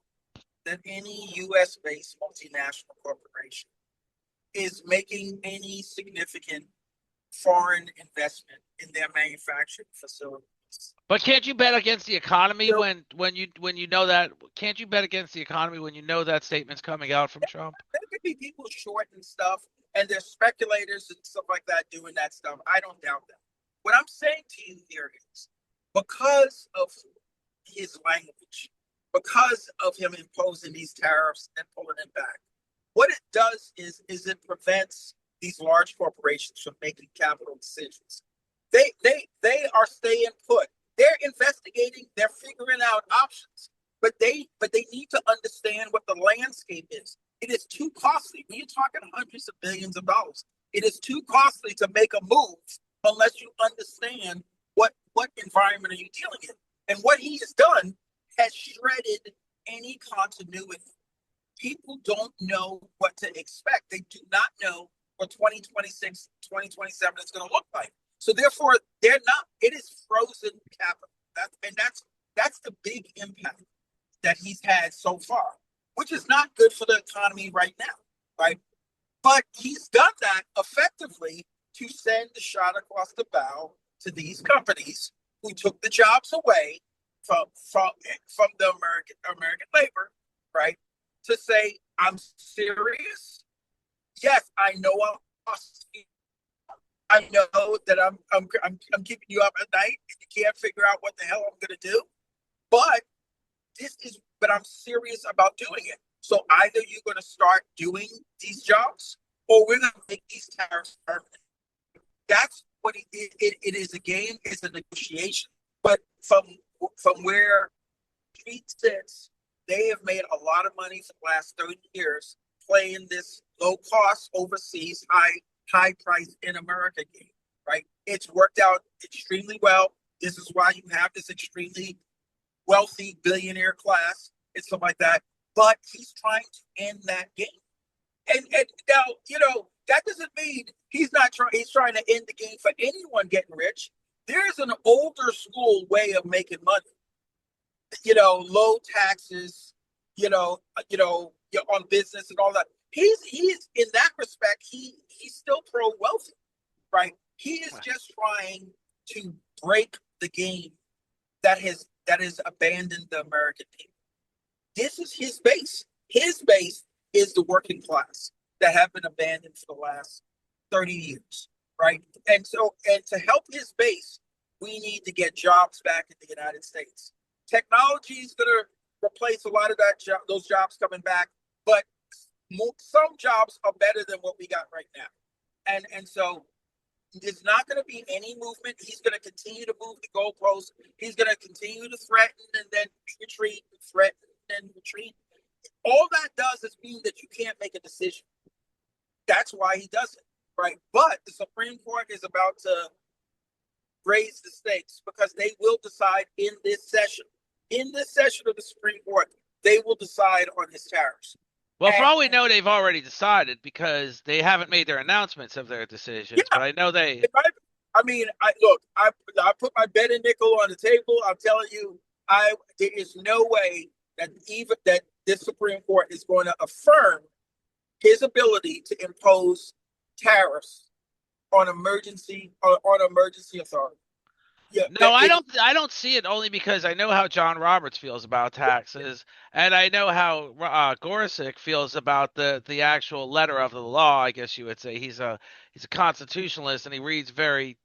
that any U.S. based multinational corporation is making any significant foreign investment in their manufacturing facilities. But can't you bet against the economy So when you know that? Can't you bet against the economy when you know that statement's coming out from Trump? there could be people short and stuff, and there's speculators and stuff like that doing that stuff. I don't doubt that. What I'm saying to you here is because of his language, because of him imposing these tariffs and pulling them back, what it does is it prevents these large corporations from making capital decisions. They are staying put. They're investigating. They're figuring out options, but they need to understand what the landscape is. It is too costly. When you're talking hundreds of billions of dollars, it is too costly to make a move unless you understand what environment are you dealing in. And what he has done has shredded any continuity. People don't know what to expect. They do not know what 2026, 2027 is going to look like. So therefore, they're not. It is frozen capital, that's the big impact that he's had so far, which is not good for the economy right now, right? But he's done that effectively to send the shot across the bow to these companies who took the jobs away from the American labor, right? To say, I'm serious. Yes, I know I know that I'm keeping you up at night and you can't figure out what the hell I'm gonna do. But but I'm serious about doing it. So either you're gonna start doing these jobs or we're gonna make these tariffs permanent. That's what it is. A game. It's a negotiation. But from where Street sits, they have made a lot of money for the last 30 years playing this low cost overseas high price in America game, right? It's worked out extremely well. This is why you have this extremely wealthy billionaire class and stuff like that. But he's trying to end that game. And now, that doesn't mean he's not trying. He's trying to end the game for anyone getting rich. There's an older school way of making money. Low taxes. On business and all that. He's in that respect. He's still pro wealthy, right? He is just trying to break the game that has abandoned the American people. This is his base. His base is the working class that have been abandoned for the last 30 years, right? And to help his base, we need to get jobs back in the United States. Technology is going to replace a lot of those jobs coming back, but some jobs are better than what we got right now. And so there's not going to be any movement. He's going to continue to move the goalposts. He's going to continue to threaten and then retreat, threaten and retreat. All that does is mean that you can't make a decision. That's why he does it, right? But the Supreme Court is about to raise the stakes because they will decide in this session. In this session of the Supreme Court, they will decide on his tariffs. Well, for all we know, they've already decided because they haven't made their announcements of their decisions. Yeah, but I know they. I put my bet and nickel on the table. I'm telling you, there is no way that this Supreme Court is going to affirm his ability to impose tariffs on emergency authority. Yeah, no, I don't see it only because I know how John Roberts feels about taxes, and I know how Gorsuch feels about the actual letter of the law. I guess you would say he's a constitutionalist, and he reads very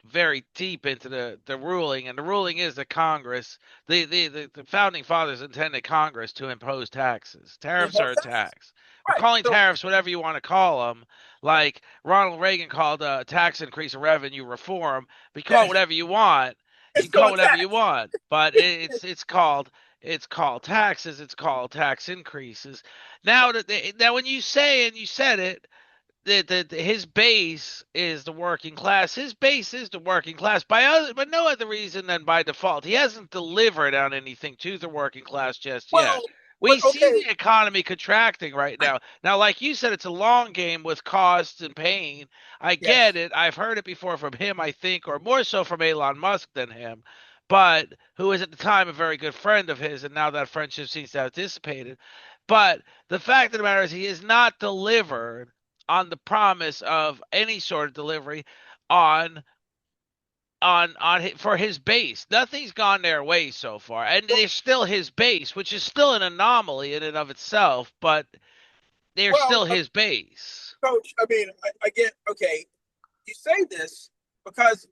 very deep into the ruling, and the ruling is that Congress, the founding fathers intended Congress to impose taxes. Tariffs are a tax. We're calling tariffs whatever you want to call them. Like Ronald Reagan called a tax increase a revenue reform. But you call it Yes, whatever you want. You it's can call it still a whatever you tax. want, but it's called taxes. It's called tax increases. Now when you say and you said it, his base is the working class. His base is the working class but no other reason than by default. He hasn't delivered on anything to the working class just yet. Well, but We see okay, the economy contracting right now. Now, like you said, it's a long game with costs and pain. I get yes. it. I've heard it before from him, I think, or more so from Elon Musk than him, but who was at the time a very good friend of his, and now that friendship seems to have dissipated. But the fact of the matter is, he has not delivered on the promise of any sort of delivery on for his base. Nothing's gone their way so far, and they're still his base, which is still an anomaly in and of itself. But they're Well, still his base. coach, I mean, I get, okay, you say this because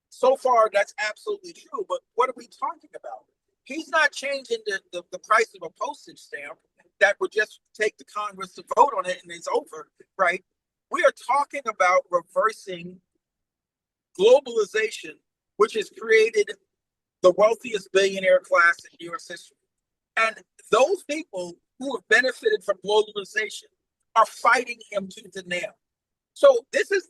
so far that's absolutely true, but what are we talking about? He's not changing the price of a postage stamp that would just take the Congress to vote on it and it's over, right? We are talking about reversing globalization, which has created the wealthiest billionaire class in US history. And those people who have benefited from globalization are fighting him tooth and nail. So this is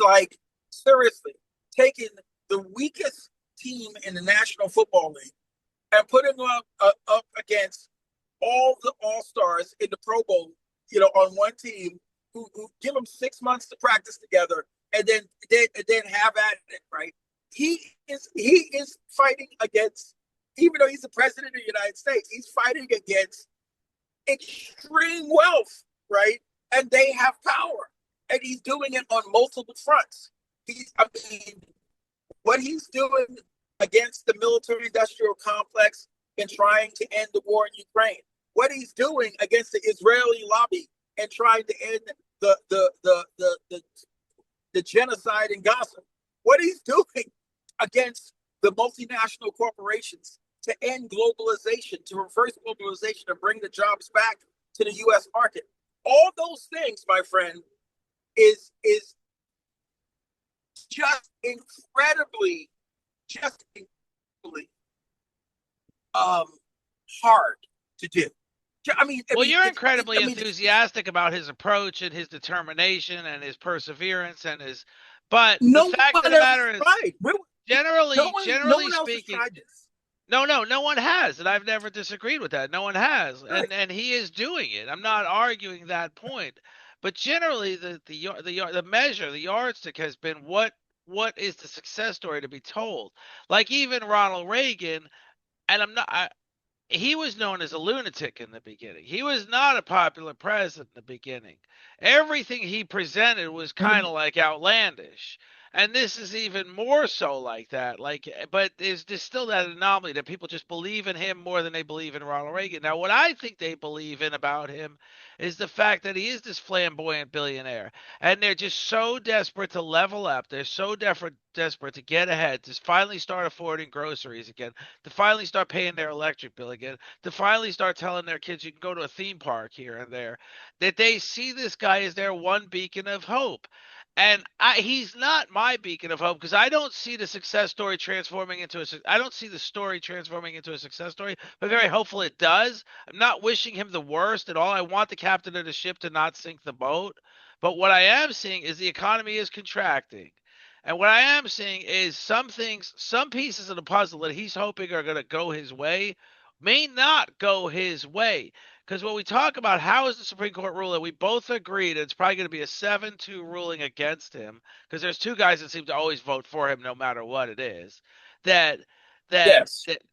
like seriously taking the weakest team in the National Football League and putting them up against all the all stars in the Pro Bowl, on one team who give them 6 months to practice together and then have at it, right? He is fighting against, even though he's the president of the United States, he's fighting against extreme wealth, right? And they have power, and he's doing it on multiple fronts. I mean, what he's doing against the military-industrial complex and trying to end the war in Ukraine, what he's doing against the Israeli lobby and trying to end the genocide in Gaza, what he's doing against the multinational corporations to end globalization, to reverse globalization and bring the jobs back to the U.S. market. All those things, my friend, is just incredibly um, hard to do. I mean, I Well, mean, you're it's, it, incredibly I mean, it's, enthusiastic about his approach and his determination and his perseverance and his. But the no fact of one the else matter has is, tried. generally, No generally one else has speaking, tried this. no one has, and I've never disagreed with that. No one has, Right. and he is doing it. I'm not arguing that point, but generally, the measure, the yardstick has been what is the success story to be told. Like even Ronald Reagan, and he was known as a lunatic in the beginning. He was not a popular president in the beginning. Everything he presented was kind Mhm. of like outlandish. And this is even more so like that. But there's still that anomaly that people just believe in him more than they believe in Ronald Reagan. Now, what I think they believe in about him is the fact that he is this flamboyant billionaire, and they're just so desperate to level up. They're so desperate to get ahead, to finally start affording groceries again, to finally start paying their electric bill again, to finally start telling their kids you can go to a theme park here and there, that they see this guy as their one beacon of hope. And he's not my beacon of hope because I don't see the success story transforming into a. I don't see the story transforming into a success story, but very hopeful it does. I'm not wishing him the worst at all. I want the captain of the ship to not sink the boat. But what I am seeing is the economy is contracting. And what I am seeing is some things, some pieces of the puzzle that he's hoping are going to go his way may not go his way. Because when we talk about how is the Supreme Court ruling, we both agree that it's probably going to be a 7-2 ruling against him. Because there's two guys that seem to always vote for him no matter what it is. That that Yes. that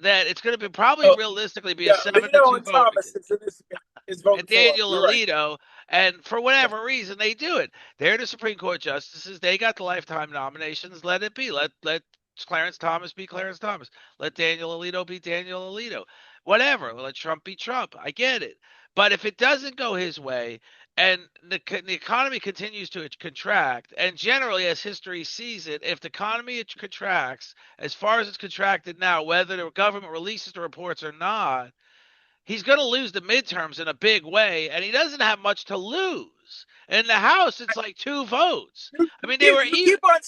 that it's going to be probably Oh, realistically be a yeah. seven to Leno two and vote Thomas is and voting for him. Daniel You're right. Alito, and for Yeah. whatever reason they do it. They're the Supreme Court justices. They got the lifetime nominations. Let it be. Let Clarence Thomas be Clarence Thomas. Let Daniel Alito be Daniel Alito. Whatever. Let Trump be Trump. I get it. But if it doesn't go his way, and the economy continues to contract, and generally, as history sees it, if the economy contracts as far as it's contracted now, whether the government releases the reports or not, he's going to lose the midterms in a big way, and he doesn't have much to lose. lose. In the House, it's like 2 votes. I mean, they were You even. keep on,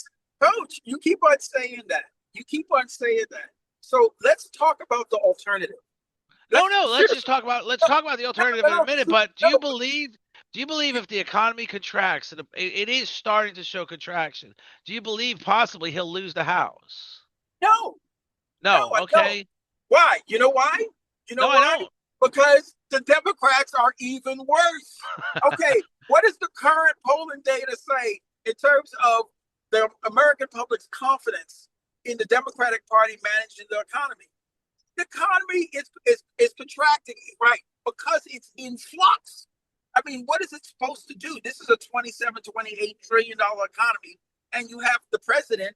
Coach. You keep on saying that. You keep on saying that. So let's talk about the alternative. No, Let's no. seriously. Let's talk about the alternative in a No, minute. But do no, you believe? Do you believe if the economy contracts, and it is starting to show contraction, do you believe possibly he'll lose the House? no, no, No. I don't. Okay. Why? You know why? You know No, I why? don't. Because the Democrats are even worse. Okay, what does the current polling data say in terms of the American public's confidence in the Democratic Party managing the economy? The economy is contracting, right? Because it's in flux. I mean, what is it supposed to do? This is a 27, $28 trillion economy, and you have the president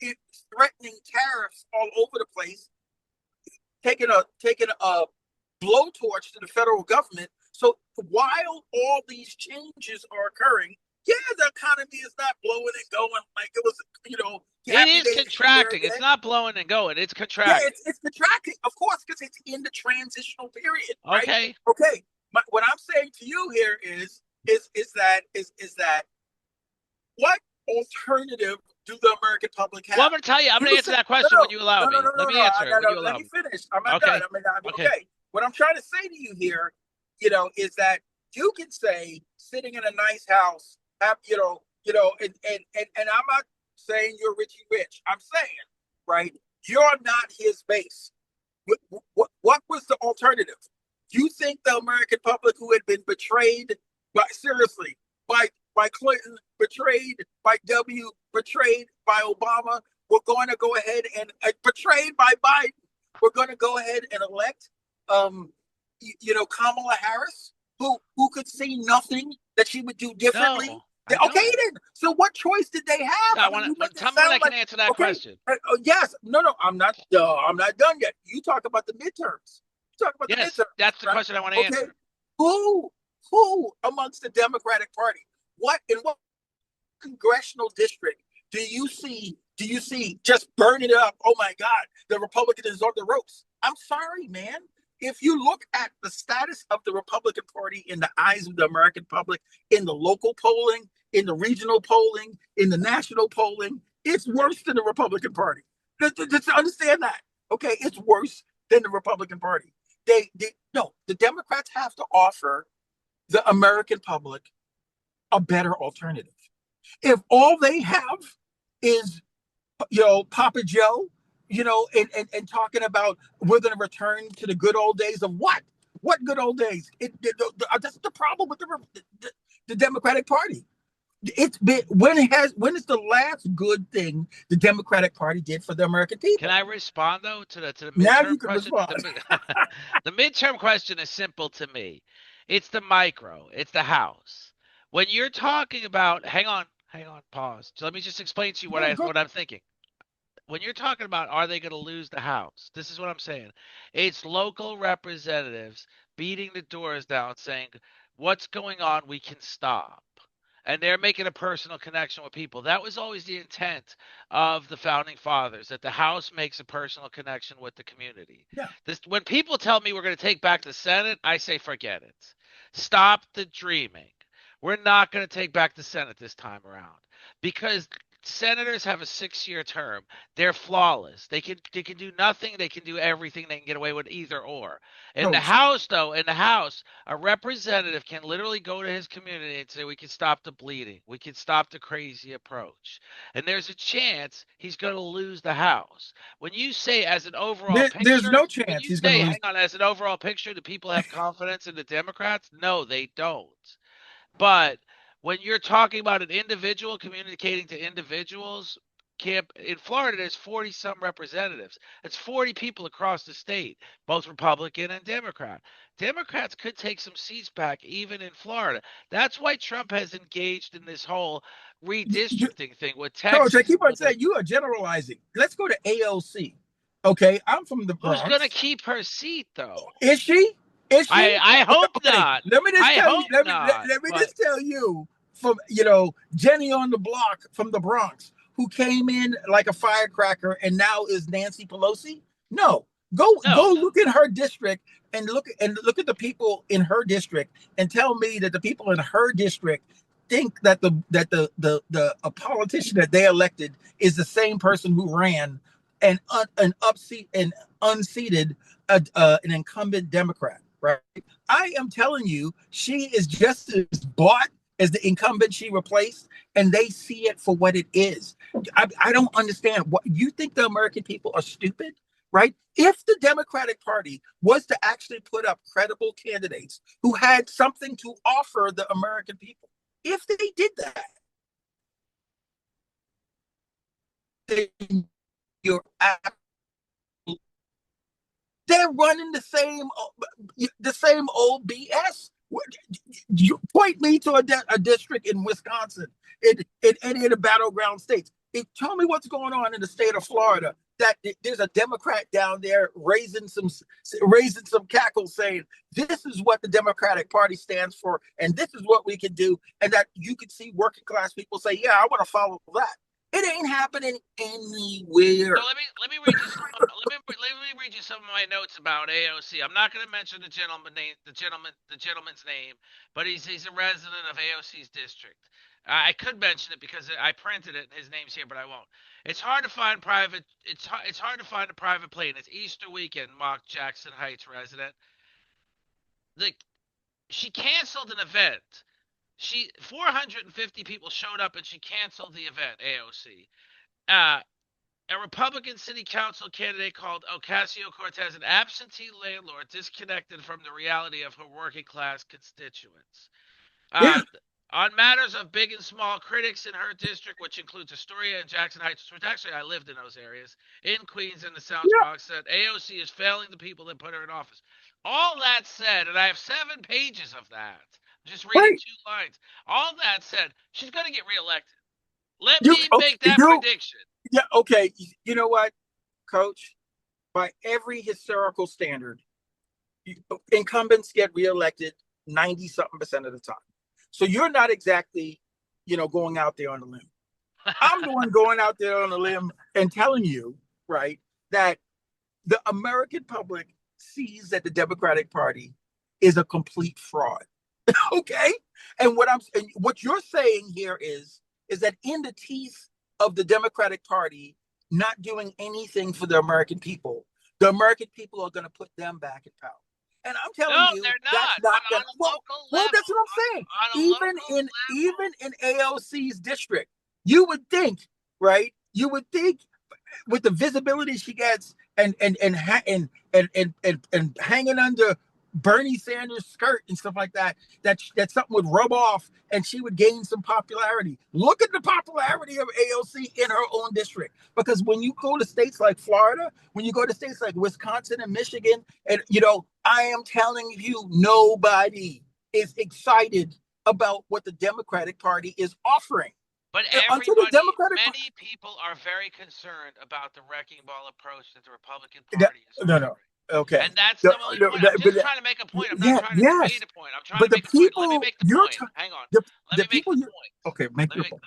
threatening tariffs all over the place, taking a blowtorch to the federal government. So while all these changes are occurring, yeah, the economy is not blowing and going like it was, It happy is days a year contracting. ago. It's not blowing and going. It's Yeah, contracting. it's contracting, of course, because it's in the transitional period, right? Okay. Okay. What I'm saying to you here is that what alternative do the American public have? Well, I'm going to tell you. I'm going to answer that question when you allow me. Let me answer it when you Let allow me me. finish. I'm not done. Okay. Okay. Okay. What I'm trying to say to you here, is that you can say sitting in a nice house, and I'm not saying you're Richie Rich. I'm saying, right, you're not his base. What was the alternative? You think the American public who had been betrayed by Clinton, betrayed by W, betrayed by Obama, we're going to go ahead and betrayed by Biden, we're going to go ahead and elect Kamala Harris, who could see nothing that she would do differently. No, I Okay, don't. then. So what choice did they have? I I mean, want you to make it tell me when I sound can like answer that okay. question. Yes, no, I'm not. I'm not done yet. You talk about the midterms. You talk about the Yes, midterms. that's the Right? question I want to Okay. answer. Who amongst the Democratic Party? What congressional district do you see? Do you see just burning it up? Oh my God, the Republican is on the ropes. I'm sorry, man. If you look at the status of the Republican Party in the eyes of the American public, in the local polling, in the regional polling, in the national polling, it's worse than the Republican Party. Just understand that. Okay, it's worse than the Republican Party. No, the Democrats have to offer the American public a better alternative. If all they have is, Papa Joe, and talking about we're going to return to the good old days of what? What good old days? That's the problem with the Democratic Party. It's been when is the last good thing the Democratic Party did for the American Can people? I respond though to the Now midterm you can question? respond. The midterm question is simple to me. It's the micro. It's the house. When you're talking about, hang on, pause. Let me just explain to you Yeah, go. what I'm thinking. When you're talking about are they going to lose the House, this is what I'm saying. It's local representatives beating the doors down saying, what's going on? We can stop. And they're making a personal connection with people. That was always the intent of the founding fathers, that the House makes a personal connection with the community. Yeah. When people tell me we're going to take back the Senate, I say forget it. Stop the dreaming. We're not going to take back the Senate this time around because senators have a 6-year term. They're flawless. They can do nothing. They can do everything. They can get away with either or. In the Coach. House, though, in the House, a representative can literally go to his community and say, "We can stop the bleeding. We can stop the crazy approach." And there's a chance he's going to lose the House. When you say as an overall There's picture, no when chance you he's going say, to hang lose. on, as an overall picture, do people have confidence in the Democrats? No, they don't. But when you're talking about an individual communicating to individuals, camp in Florida, there's 40 some representatives. That's 40 people across the state, both Republican and Democrat. Democrats could take some seats back even in Florida. That's why Trump has engaged in this whole redistricting thing with Coach, I Texas. keep on saying you are generalizing. Let's go to AOC. Okay, I'm from the Who's going to Bronx. keep her seat though? Is she? Is she? I hope Okay, not. let me just I tell you. hope not. Let me But just tell you from Jenny on the block from the Bronx who came in like a firecracker and now is Nancy Pelosi. No, Go No, look at her district and look at the people in her district and tell me that the people in her district think that the a politician that they elected is the same person who ran an upseat and unseated an incumbent Democrat, right? I am telling you, she is just as bought as the incumbent she replaced, and they see it for what it is. I don't understand. What you think the American people are stupid? Right? If the Democratic Party was to actually put up credible candidates who had something to offer the American people, if they did that, then you're they're running the same old BS. You point me to a district in Wisconsin, in any of the battleground states. Tell me what's going on in the state of Florida. That there's a Democrat down there raising some cackles, saying this is what the Democratic Party stands for, and this is what we can do, and that you can see working class people say, "Yeah, I want to follow that." It ain't happening anywhere. so let me read you let me read you some of my notes about AOC. I'm not going to mention the gentleman's name, but he's a resident of AOC's district. I could mention it because I printed it. His name's here, but I won't. It's hard to find private. It's hard to find a private plane. It's Easter weekend. Mock Jackson Heights resident. The She canceled an event. 450 people showed up and she canceled the event. AOC. A Republican city council candidate called Ocasio-Cortez an absentee landlord disconnected from the reality of her working class constituents. Yeah, Uh, on matters of big and small, critics in her district, which includes Astoria and Jackson Heights, which actually I lived in those areas, in Queens and the South yeah, Bronx, said AOC is failing the people that put her in office. All that said, and I have 7 pages of that, I'm just reading right. 2 lines. All that said, she's going to get reelected. Let You me okay? make that prediction. Yeah, okay. You know what, Coach? By every historical standard, incumbents get reelected 90 something percent of the time. So you're not exactly, going out there on a limb. I'm the one going out there on a limb and telling you, right, that the American public sees that the Democratic Party is a complete fraud. Okay, and what you're saying here is that in the teeth of the Democratic Party not doing anything for the American people are going to put them back in power. And I'm telling No, you, they're that's not. not On going. a local Well, level. that's what I'm saying. On a Even local in level. even in AOC's district, you would think, right? You would think with the visibility she gets and hanging under Bernie Sanders' skirt and stuff like that, that something would rub off and she would gain some popularity. Look at the popularity of AOC in her own district. Because when you go to states like Florida, when you go to states like Wisconsin and Michigan, and I am telling you, nobody is excited about what the Democratic Party is offering. But Until the Democratic Party, many people are very concerned about the wrecking ball approach that the Republican that, Party is no, no, offering. okay. And that's The, the only point. I'm just trying to make a point. I'm not yeah, trying to yes, debate a point. I'm trying but to the make a point. Let me people make the point. Hang on. the Let the me make people the you point. okay, make Let me your make point.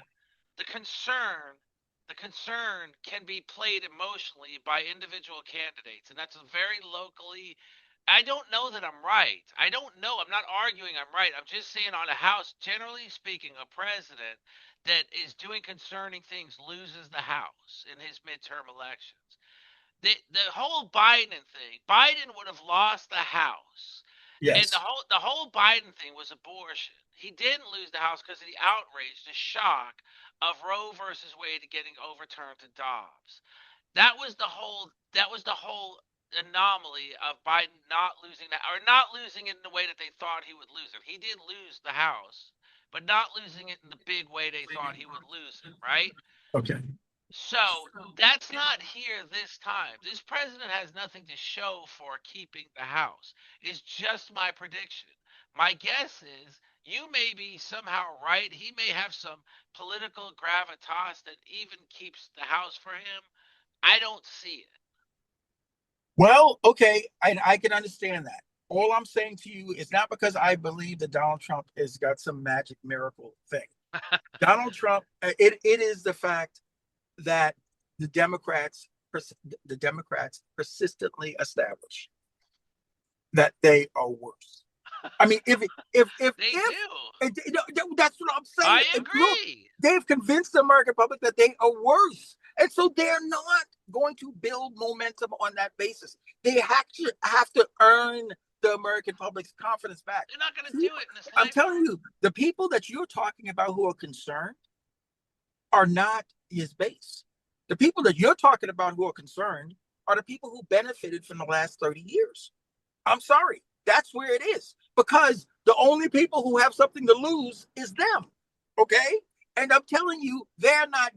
the concern can be played emotionally by individual candidates, and that's a very locally. I don't know that I'm right. I don't know. I'm not arguing I'm right. I'm just saying on a house, generally speaking, a president that is doing concerning things loses the house in his midterm elections. The whole Biden thing, Biden would have lost the house. And Yes, the whole Biden thing was abortion. He didn't lose the House because of the outrage, the shock of Roe versus Wade getting overturned to Dobbs. That was the whole anomaly of Biden not losing that or not losing it in the way that they thought he would lose it. He did lose the House, but not losing it in the big way they thought he would lose it, right? okay. So that's not here this time. This president has nothing to show for keeping the House. It's just my prediction. My guess is you may be somehow right. He may have some political gravitas that even keeps the House for him. I don't see Well, okay, I can understand that. All I'm saying to you is not because I believe that Donald Trump has got some magic miracle thing. it. Donald Trump, it is the fact that the Democrats the Democrats persistently establish that they are worse. I mean, They if do. that's what I'm saying. I And look, agree. they've convinced the American public that they are worse, and so they're not going to build momentum on that basis. They have to earn the American public's confidence back. They're not going to See, do it in this I'm telling lifetime. you, the people that you're talking about who are concerned are not his base. The people that you're talking about who are concerned are the people who benefited from the last 30 years. I'm sorry. That's where it is. Because the only people who have something to lose is them. Okay? And I'm telling you, they're not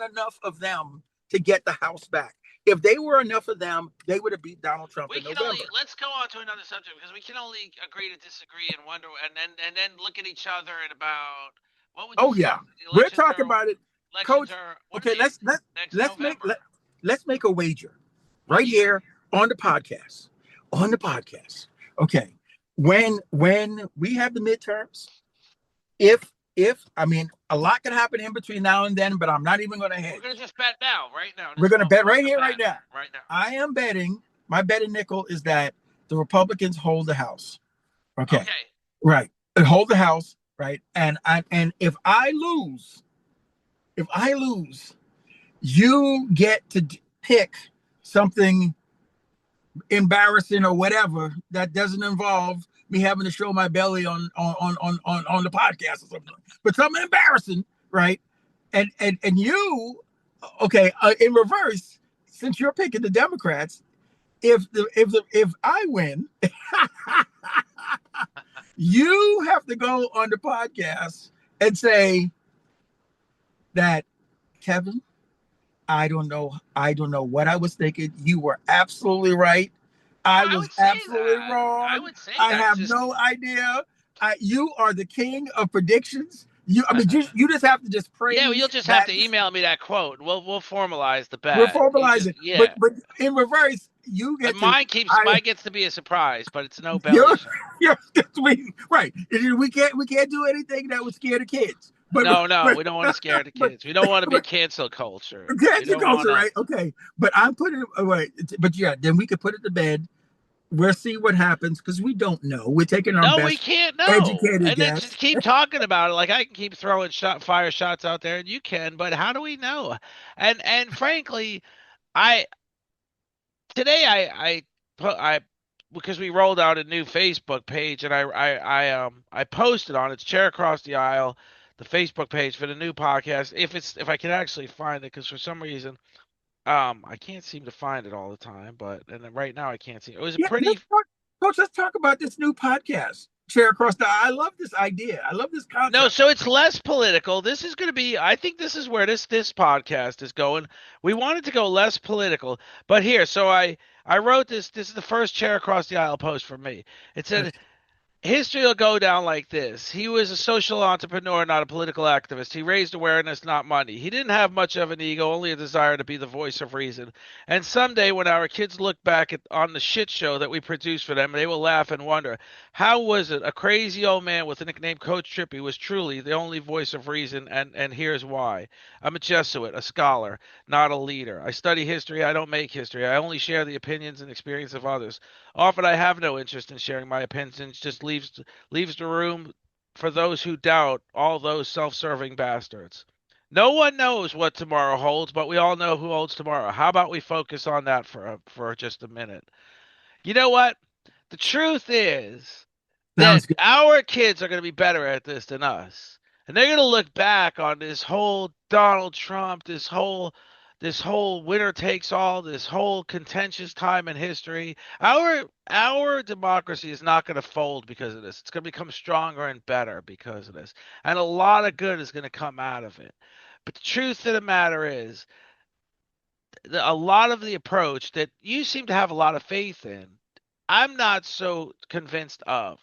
enough of them to get the House back. If they were enough of them, they would have beat Donald Trump We in can only November. let's go on to another subject because we can only agree to disagree and wonder and then look at each other at about what would you Oh say yeah. the We're elections talking are about it. elections Coach, are what are okay, they next let's make November? let's make a wager right What's here on the podcast. On the podcast. Okay. When we have the midterms, if I mean a lot can happen in between now and then, but I'm not even going to we're gonna hedge. just bet now, right now. This We're is going to what bet we're right gonna here, right bet now. right now. I am betting. My betting nickel is that the Republicans hold the House. Okay, Okay. right. They hold the House, right? And if I lose, you get to pick something embarrassing or whatever that doesn't involve me having to show my belly on the podcast or something, but something embarrassing, right? And you, okay, in reverse, since you're picking the Democrats, if I win, you have to go on the podcast and say that, Kevin, I don't know what I was thinking. You were absolutely right. I I was would say absolutely that. I wrong. would say I that. have Just no idea. You are the king of predictions. I mean, you just have to just yeah, well, you'll praise just have that. to email me that quote. We'll formalize the We're bet. You just formalizing, yeah. but in reverse, you get to. I Mine gets to be a surprise, but it's no belly you're shot. you're right. We can't do anything that would scare the kids. No, But we don't want to scare the but kids. We don't want to be but cancel culture. We cancel don't want culture, to. right? Okay, but I'm putting wait, but yeah, then we could put it to bed. We'll see what happens because we don't know. We're taking our No, we best can't know. educated And then just guess. keep talking about it. Like I can keep throwing fire shots out there, and you can, but how do we know? And frankly, I today I because we rolled out a new Facebook page, and I posted on its chair across the aisle, the Facebook page for the new podcast. If I can actually find it, because for some reason I can't seem to find it all the time, but and then right now I can't see. It was a Yeah, pretty Coach. Let's talk about this new podcast. Share across the. I love this idea. I love this no, concept. so it's less political. This is going to be. I think this is where this podcast is going. We wanted to go less political, but here, so I wrote this. This is the first chair across the aisle post for me. It said, history will go down like this. He was a social entrepreneur, not a political activist. He raised awareness, not money. He didn't have much of an ego, only a desire to be the voice of reason. And someday, when our kids look back on the shit show that we produced for them, they will laugh and wonder, how was it a crazy old man with the nickname Coach Trippy was truly the only voice of reason? And here's why. I'm a Jesuit, a scholar, not a leader. I study history. I don't make history. I only share the opinions and experience of others. Often I have no interest in sharing my opinions, just leaves the room for those who doubt, all those self-serving bastards. No one knows what tomorrow holds, but we all know who holds tomorrow. How about we focus on that for just a minute? You know what? The truth is that Sounds good. our kids are going to be better at this than us. And they're going to look back on this whole Donald Trump, this whole winner takes all, this whole contentious time in history. Our democracy is not going to fold because of this. It's going to become stronger and better because of this. And a lot of good is going to come out of it. But the truth of the matter is, a lot of the approach that you seem to have a lot of faith in, I'm not so convinced of.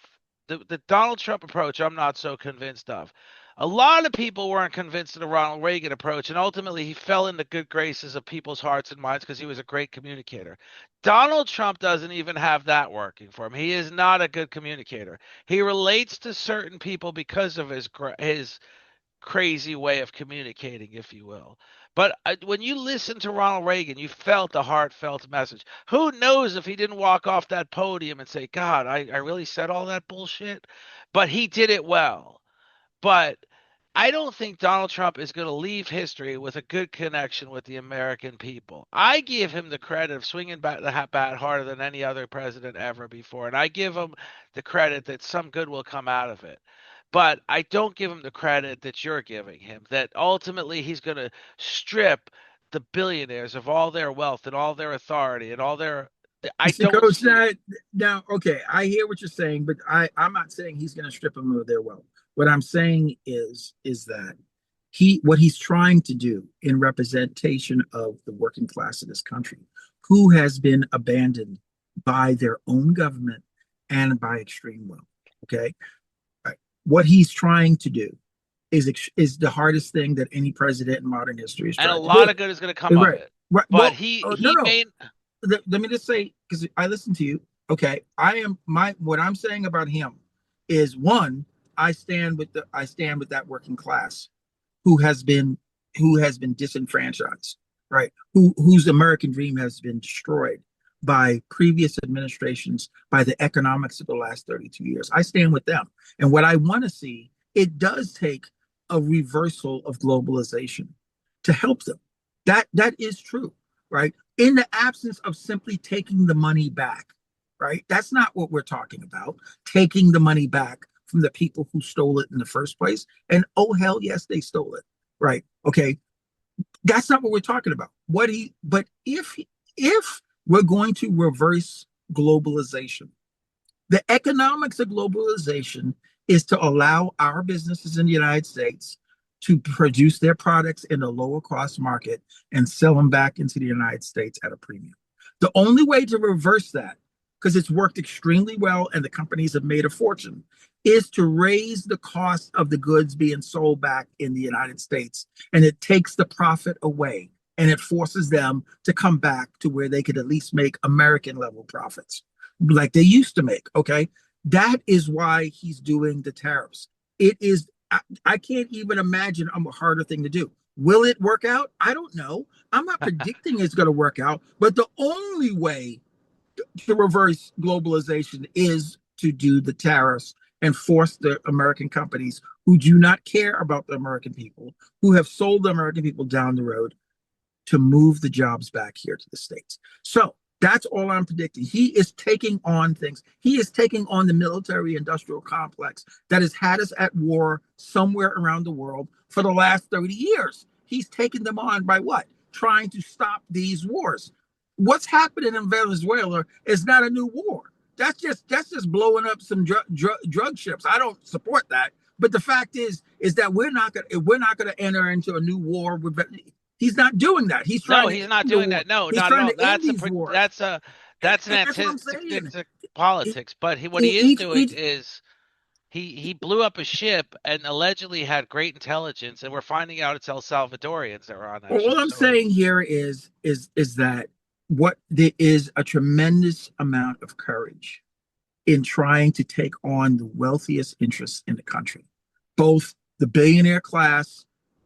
The Donald Trump approach, I'm not so convinced of. A lot of people weren't convinced of the Ronald Reagan approach, and ultimately he fell in the good graces of people's hearts and minds because he was a great communicator. Donald Trump doesn't even have that working for him. He is not a good communicator. He relates to certain people because of his crazy way of communicating, if you will. But when you listen to Ronald Reagan, you felt the heartfelt message. Who knows if he didn't walk off that podium and say, God, I really said all that bullshit? But he did it well. But I don't think Donald Trump is going to leave history with a good connection with the American people. I give him the credit of swinging the bat harder than any other president ever before, and I give him the credit that some good will come out of it. But I don't give him the credit that you're giving him, that ultimately he's going to strip the billionaires of all their wealth and all their authority and all their. You I see, don't Coach, see. now, okay, I hear what you're saying, but I'm not saying he's going to strip them of their wealth. What I'm saying is that what he's trying to do in representation of the working class of this country, who has been abandoned by their own government and by extreme wealth. Okay, right. What he's trying to do is the hardest thing that any president in modern history has And a tried to lot do. of good is going to come of Right, it. right. But Well, he no, he no. made. Let me just say, because I listen to you. Okay, what I'm saying about him is, one, I stand with that working class who has been disenfranchised, right? Whose American dream has been destroyed by previous administrations, by the economics of the last 32 years. I stand with them. And what I want to see, it does take a reversal of globalization to help them. That is true, right? In the absence of simply taking the money back, right? That's not what we're talking about. Taking the money back from the people who stole it in the first place. And oh hell yes, they stole it. Right. Okay. That's not what we're talking about. But if we're going to reverse globalization, the economics of globalization is to allow our businesses in the United States to produce their products in a lower cost market and sell them back into the United States at a premium. The only way to reverse that, because it's worked extremely well and the companies have made a fortune, is to raise the cost of the goods being sold back in the United States. And it takes the profit away and it forces them to come back to where they could at least make American level profits like they used to make. Okay. That is why he's doing the tariffs. It is, I can't even imagine a harder thing to do. Will it work out? I don't know. I'm not predicting it's going to work out, but the only way to reverse globalization is to do the tariffs and force the American companies who do not care about the American people, who have sold the American people down the road, to move the jobs back here to the States. So that's all I'm predicting. He is taking on things. He is taking on the military industrial complex that has had us at war somewhere around the world for the last 30 years. He's taken them on by what? Trying to stop these wars. What's happening in Venezuela is not a new war. That's just blowing up some drug ships. I don't support that. But the fact is that we're not gonna enter into a new war with. He's not doing that. He's No, trying to he's end not the doing war. that. No, He's not at trying all. to end these wars. That's an That's what I'm saying. antagonistic politics. But what he is Each, doing each, is he blew up a ship and allegedly had great intelligence, and we're finding out it's El Salvadorians that were on that all ship. I'm So saying here is that what there is a tremendous amount of courage in trying to take on the wealthiest interests in the country, both the billionaire class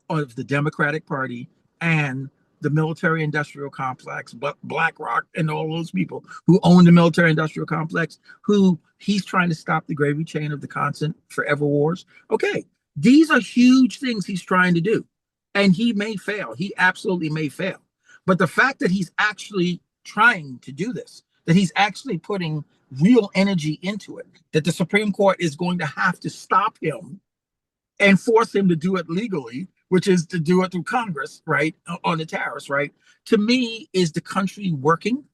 of the Democratic Party and the military industrial complex, BlackRock and all those people who own the military industrial complex, who he's trying to stop the gravy chain of the constant forever wars. Okay, these are huge things he's trying to do. And he may fail. He absolutely may fail. But the fact that he's actually trying to do this, that he's actually putting real energy into it, that the Supreme Court is going to have to stop him and force him to do it legally, which is to do it through Congress, right, on the tariffs, right, to me is the country working,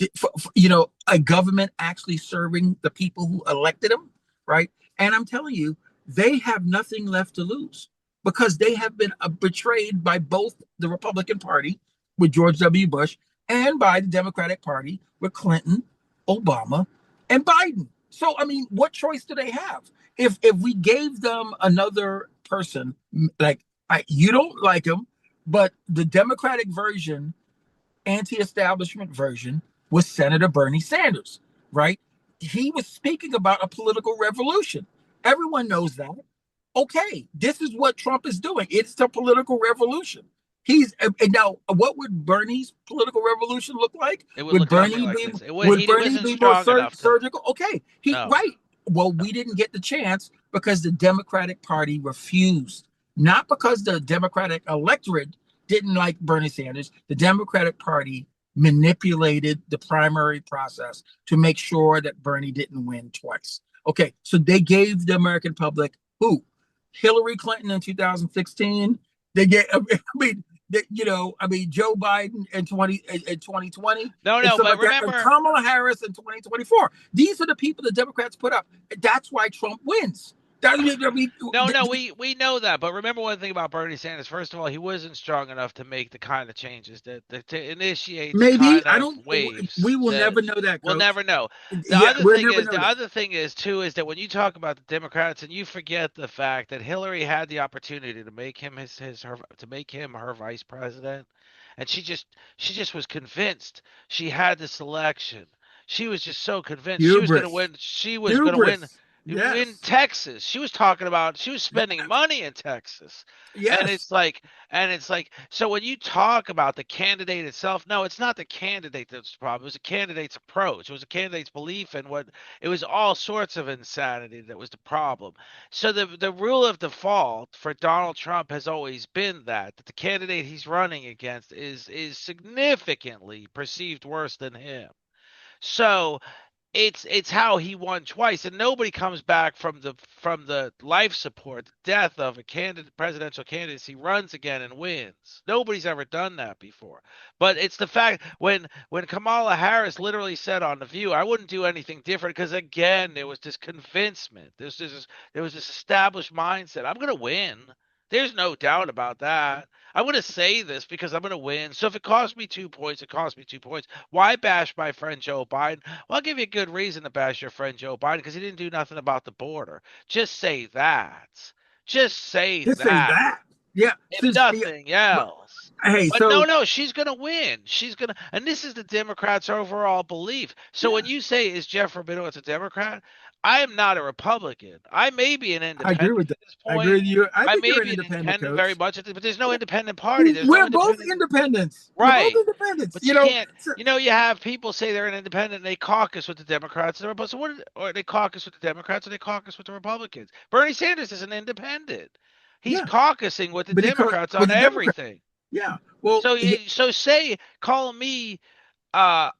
a government actually serving the people who elected him, right? And I'm telling you, they have nothing left to lose because they have been betrayed by both the Republican Party with George W. Bush and by the Democratic Party with Clinton, Obama, and Biden. So, I mean, what choice do they have? If we gave them another person, like you don't like him, but the Democratic version, anti-establishment version, was Senator Bernie Sanders, right? He was speaking about a political revolution. Everyone knows that. Okay, this is what Trump is doing. It's a political revolution. And now, what would Bernie's political revolution look like? It would Would look something Bernie like be this. would He Bernie wasn't be more strong enough to. surgical? Okay, he No. right. Well, we didn't get the chance because the Democratic Party refused, not because the Democratic electorate didn't like Bernie Sanders. The Democratic Party manipulated the primary process to make sure that Bernie didn't win twice. Okay, so they gave the American public who? Hillary Clinton in 2016. They get, I mean, Joe Biden in 2020 No, and no, stuff but like that, and remember, Kamala Harris in 2024. These are the people the Democrats put up. That's why Trump wins. That, I mean, no, no, we know that, but remember one thing about Bernie Sanders. First of all, he wasn't strong enough to make the kind of changes that to initiate the maybe kind I of don't. We waves will that never know that, we'll Coach. never know. Yeah, we'll never The know that. other thing is too is that when you talk about the Democrats and you forget the fact that Hillary had the opportunity to make him to make him her vice president, and she just was convinced she had this election. She was just so convinced she was going to Hubris, win. She was going to hubris. win Yes, Texas. She was talking about she was spending money in Texas. And yes. it's like so when you talk about the candidate itself, no, it's not the candidate that's the problem. It was a candidate's approach. It was a candidate's belief in what it was all sorts of insanity that was the problem. So the rule of default for Donald Trump has always been that the candidate he's running against is significantly perceived worse than him. So it's how he won twice, and nobody comes back from the life support, the death of a candidate, presidential candidate. He runs again and wins. Nobody's ever done that before. But it's the fact when Kamala Harris literally said on the View, "I wouldn't do anything different," because again there was this convincement, there was this established mindset. I'm gonna win. There's no doubt about that. I'm going to say this because I'm going to win. So if it costs me 2 points, it costs me 2 points. Why bash my friend Joe Biden? Well, I'll give you a good reason to bash your friend Joe Biden because he didn't do nothing about the border. Just say that. Just say Just say that. that. Yeah. If Since nothing else. hey, But no, so no, she's going to win. She's going to, and this is the Democrats' overall belief. So when yeah, you say, is Jeff Rabinowitz a Democrat? I am not a Republican. I may be an I agree independent with at that. this I agree point. with you. I I think may you're an be an independent, independent very Coach. much, but there's no independent party. There's no We're both independent. independents. We're both Right. independents. But you can't, you have people say they're an independent and they caucus with the Democrats and the Republicans. So or they caucus with the Democrats or they caucus with the Republicans. Bernie Sanders is an independent. He's Yeah, caucusing with the but he Democrats with on the Democrat. everything. Yeah. Well, So call me uh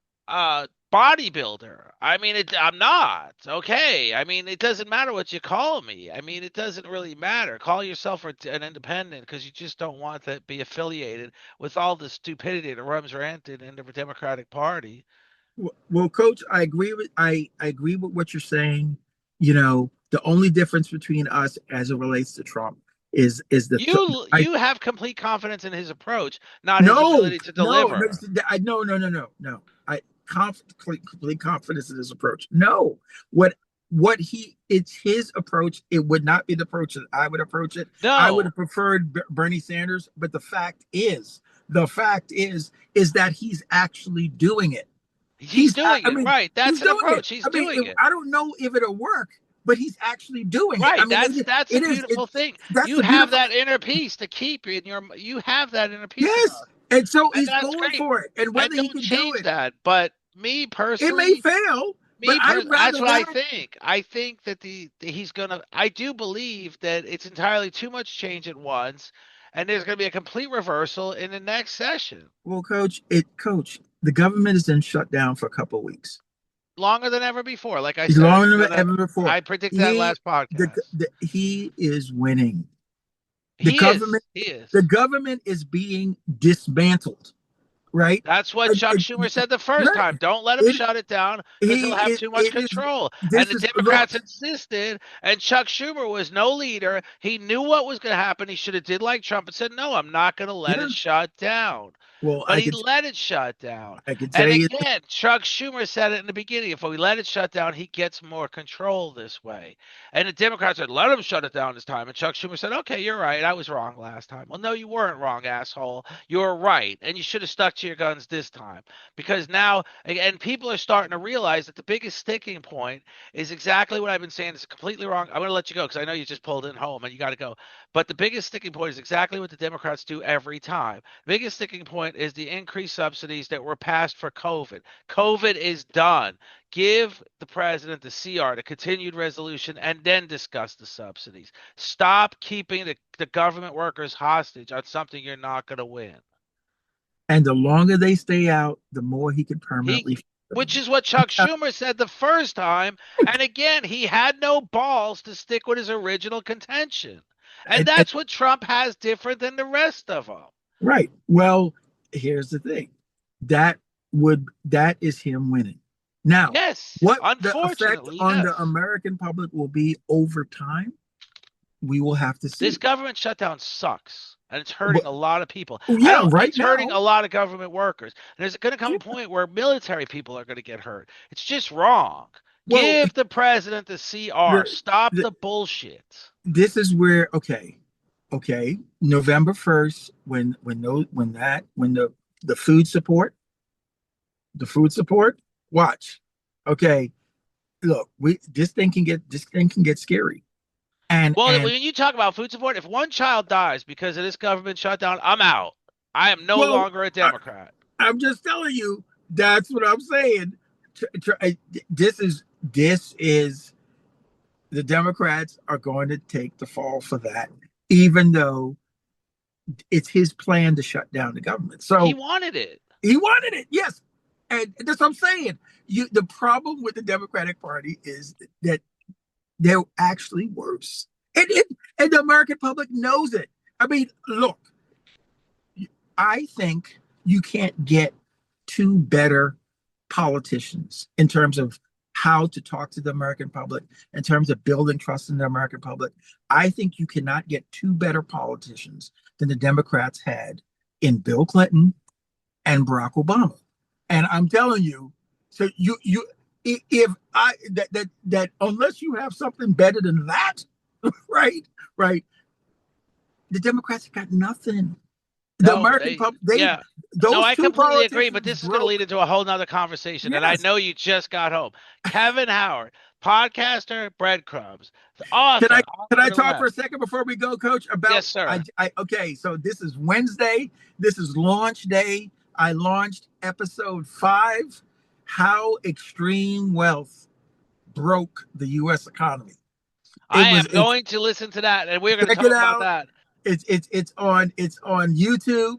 bodybuilder. I mean I'm not. Okay. I mean it doesn't matter what you call me. I mean it doesn't really matter. Call yourself an independent because you just don't want to be affiliated with all the stupidity that runs rampant in the Democratic Party. well, Coach, I agree with what you're saying. The only difference between us as it relates to Trump is I You have complete confidence in his approach, not his no ability to no no deliver. no. I complete confidence in his approach. No, what he it's his approach. It would not be the approach that I would approach it. I would No, have preferred Bernie Sanders, but the fact is that he's actually doing it. he's doing I it mean, right. he's That's an doing it. approach. He's I mean, doing it. I don't know if it'll work, but he's actually doing it. I Right. mean, That's a it is. beautiful thing. That's You the have beautiful. that inner peace to keep in your. You have that inner peace Yes, about, and so and he's that's going great. for it. And And whether he don't can do change it, that. But me it may personally, fail. But I'd that's rather what I that. think. I think that he's gonna. I do believe that it's entirely too much change at once, and there's gonna be a complete reversal in the next session, Well, Coach, the government has been shut down for a couple of weeks. longer than ever before. Like I It's said, longer than ever before. I predicted that He last podcast. he is winning. The He is. government He is. the government is being dismantled. Right? That's what And- Chuck and- Schumer said the first right. time. Don't let him It shut it down because he he'll have too much it is. control. And This the is look. Democrats insisted, and Chuck Schumer was no leader. He knew what was going to happen. He should have did like Trump and said, "No, I'm not going to let Yeah. it shut down." Well, But he let it shut down. I could tell And you, again, Chuck Schumer said it in the beginning. If we let it shut down, he gets more control this way. And the Democrats said, let him shut it down this time. And Chuck Schumer said, okay, you're right. I was wrong last time. Well, no, you weren't wrong, asshole. You were right. And you should have stuck to your guns this time. Because now, and people are starting to realize that the biggest sticking point is exactly what I've been saying. It's completely wrong. I'm going to let you go because I know you just pulled in home and you got to go. But the biggest sticking point is exactly what the Democrats do every time. Biggest sticking point is the increased subsidies that were passed for COVID. COVID is done. Give the president the CR, the continued resolution, and then discuss the subsidies. Stop keeping the government workers hostage on something you're not going to win. and the longer they stay out, the more he could He, permanently. which is what Chuck Schumer said the first time. And again, he had no balls to stick with his original contention. And And that's what Trump has different than the rest of them. right. Well, here's the thing. That is him winning. Now, Yes, what the effect unfortunately, on the yes. American public will be over time, we will have to This see. government shutdown sucks, and it's hurting But, a lot of people. I yeah, don't. right It's hurting now, a lot of government workers, and there's going to come yeah. a point where military people are going to get hurt. It's just wrong. Well, Give the president the CR. the, Stop the the bullshit. this is where okay, November 1st, when the food support, watch. Okay, look, we this thing can get scary. Well, And when you talk about food support, if one child dies because of this government shutdown, I'm out. I am no well, longer a I, Democrat. I'm just telling you, that's what I'm saying. This is the Democrats are going to take the fall for that, even though it's his plan to shut down the government. He So wanted it. he wanted it, yes. And that's what I'm saying. The problem with the Democratic Party is that they're actually worse. And and the American public knows it. I mean, look, I think you can't get two better politicians in terms of how to talk to the American public, in terms of building trust in the American public. I think you cannot get two better politicians than the Democrats had in Bill Clinton and Barack Obama. And I'm telling you, so you if I that unless you have something better than that, right, right, the Democrats have got nothing. The No, American they, public, they yeah. No, those I two completely agree, but politicians this is going to lead broke. into a whole nother conversation. And I Yes. know you just got home. Kevin Howard, podcaster, breadcrumbs, the Can I author, can I Onward and talk for a Left. second before we go, Coach? Yes, About sir. I okay. So this is Wednesday. This is launch day. I launched episode 5. How extreme wealth broke the U.S. economy. I It's going to listen to that, and we're going to check it talk about out. that. It's on YouTube,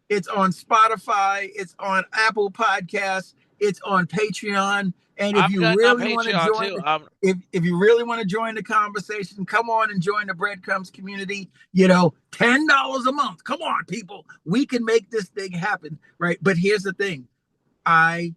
it's on Spotify, it's on Apple Podcasts, it's on Patreon. And if I'm you getting on really want to Patreon join too. if you really want to join the conversation, come on and join the breadcrumbs community. $10 a month. Come on, people. We can make this thing happen. Right. But here's the thing. I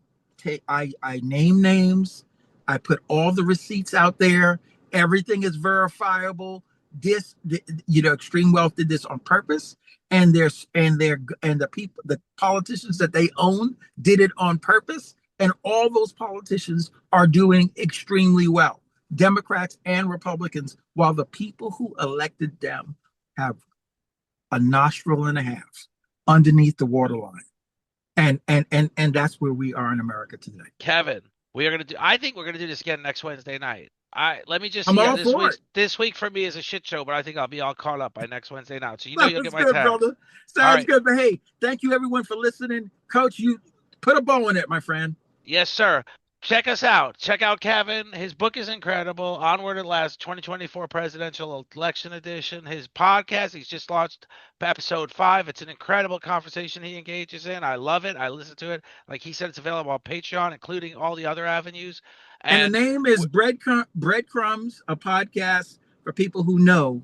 name names. I put all the receipts out there. Everything is verifiable. Extreme wealth did this on purpose, and the people, the politicians that they own, did it on purpose, and all those politicians are doing extremely well, Democrats and Republicans, while the people who elected them have a nostril and a half underneath the waterline. And that's where we are in America today. Kevin, we are going to do. I think we're going to do this again next Wednesday night. Let me just I'm see. all This for week, it. this week for me is a shit show, but I think I'll be all caught up by next Wednesday night. So you'll get Sounds my good, text. brother. All Sounds right. good. But hey, thank you everyone for listening. Coach, you put a bow on it, my friend. Yes, sir. Check us out. Check out Kevin. His book is incredible. Onward and Last 2024 Presidential Election Edition. His podcast, he's just launched episode 5. It's an incredible conversation he engages in. I love it. I listen to it. Like he said, it's available on Patreon, including all the other avenues. And the And name is Breadcrumbs, a podcast for people who know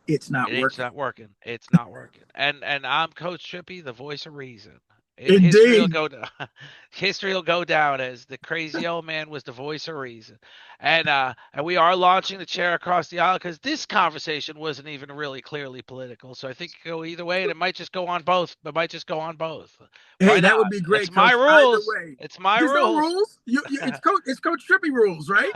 it's not it's working. not working. It's not working. And I'm Coach Trippy, the voice of reason. History will Indeed. go down. History will go down as the crazy old man was the voice of reason, and we are launching the chair across the aisle because this conversation wasn't even really clearly political. So I think it could go either way, and it might just go on both. It might just go on both. Hey, Why that would not? be It's great, my Coach. Either rules. way, It's my there's no rules. rules. It's Coach Trippy rules, right?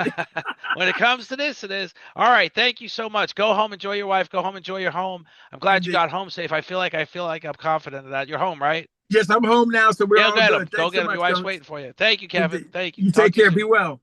When it comes to this, it is. All right. Thank you so much. Go home, enjoy your wife. Go home, enjoy your home. I'm glad you Indeed. got home safe. I feel like I'm confident of that. You're home, right? Yes, I'm home now, so we're Yeah, all get him. good. Go Thanks so get him. Your much, wife's Coach. waiting for you. Thank you, Kevin. Indeed. Thank you. You Talk take to you care. Be soon. well.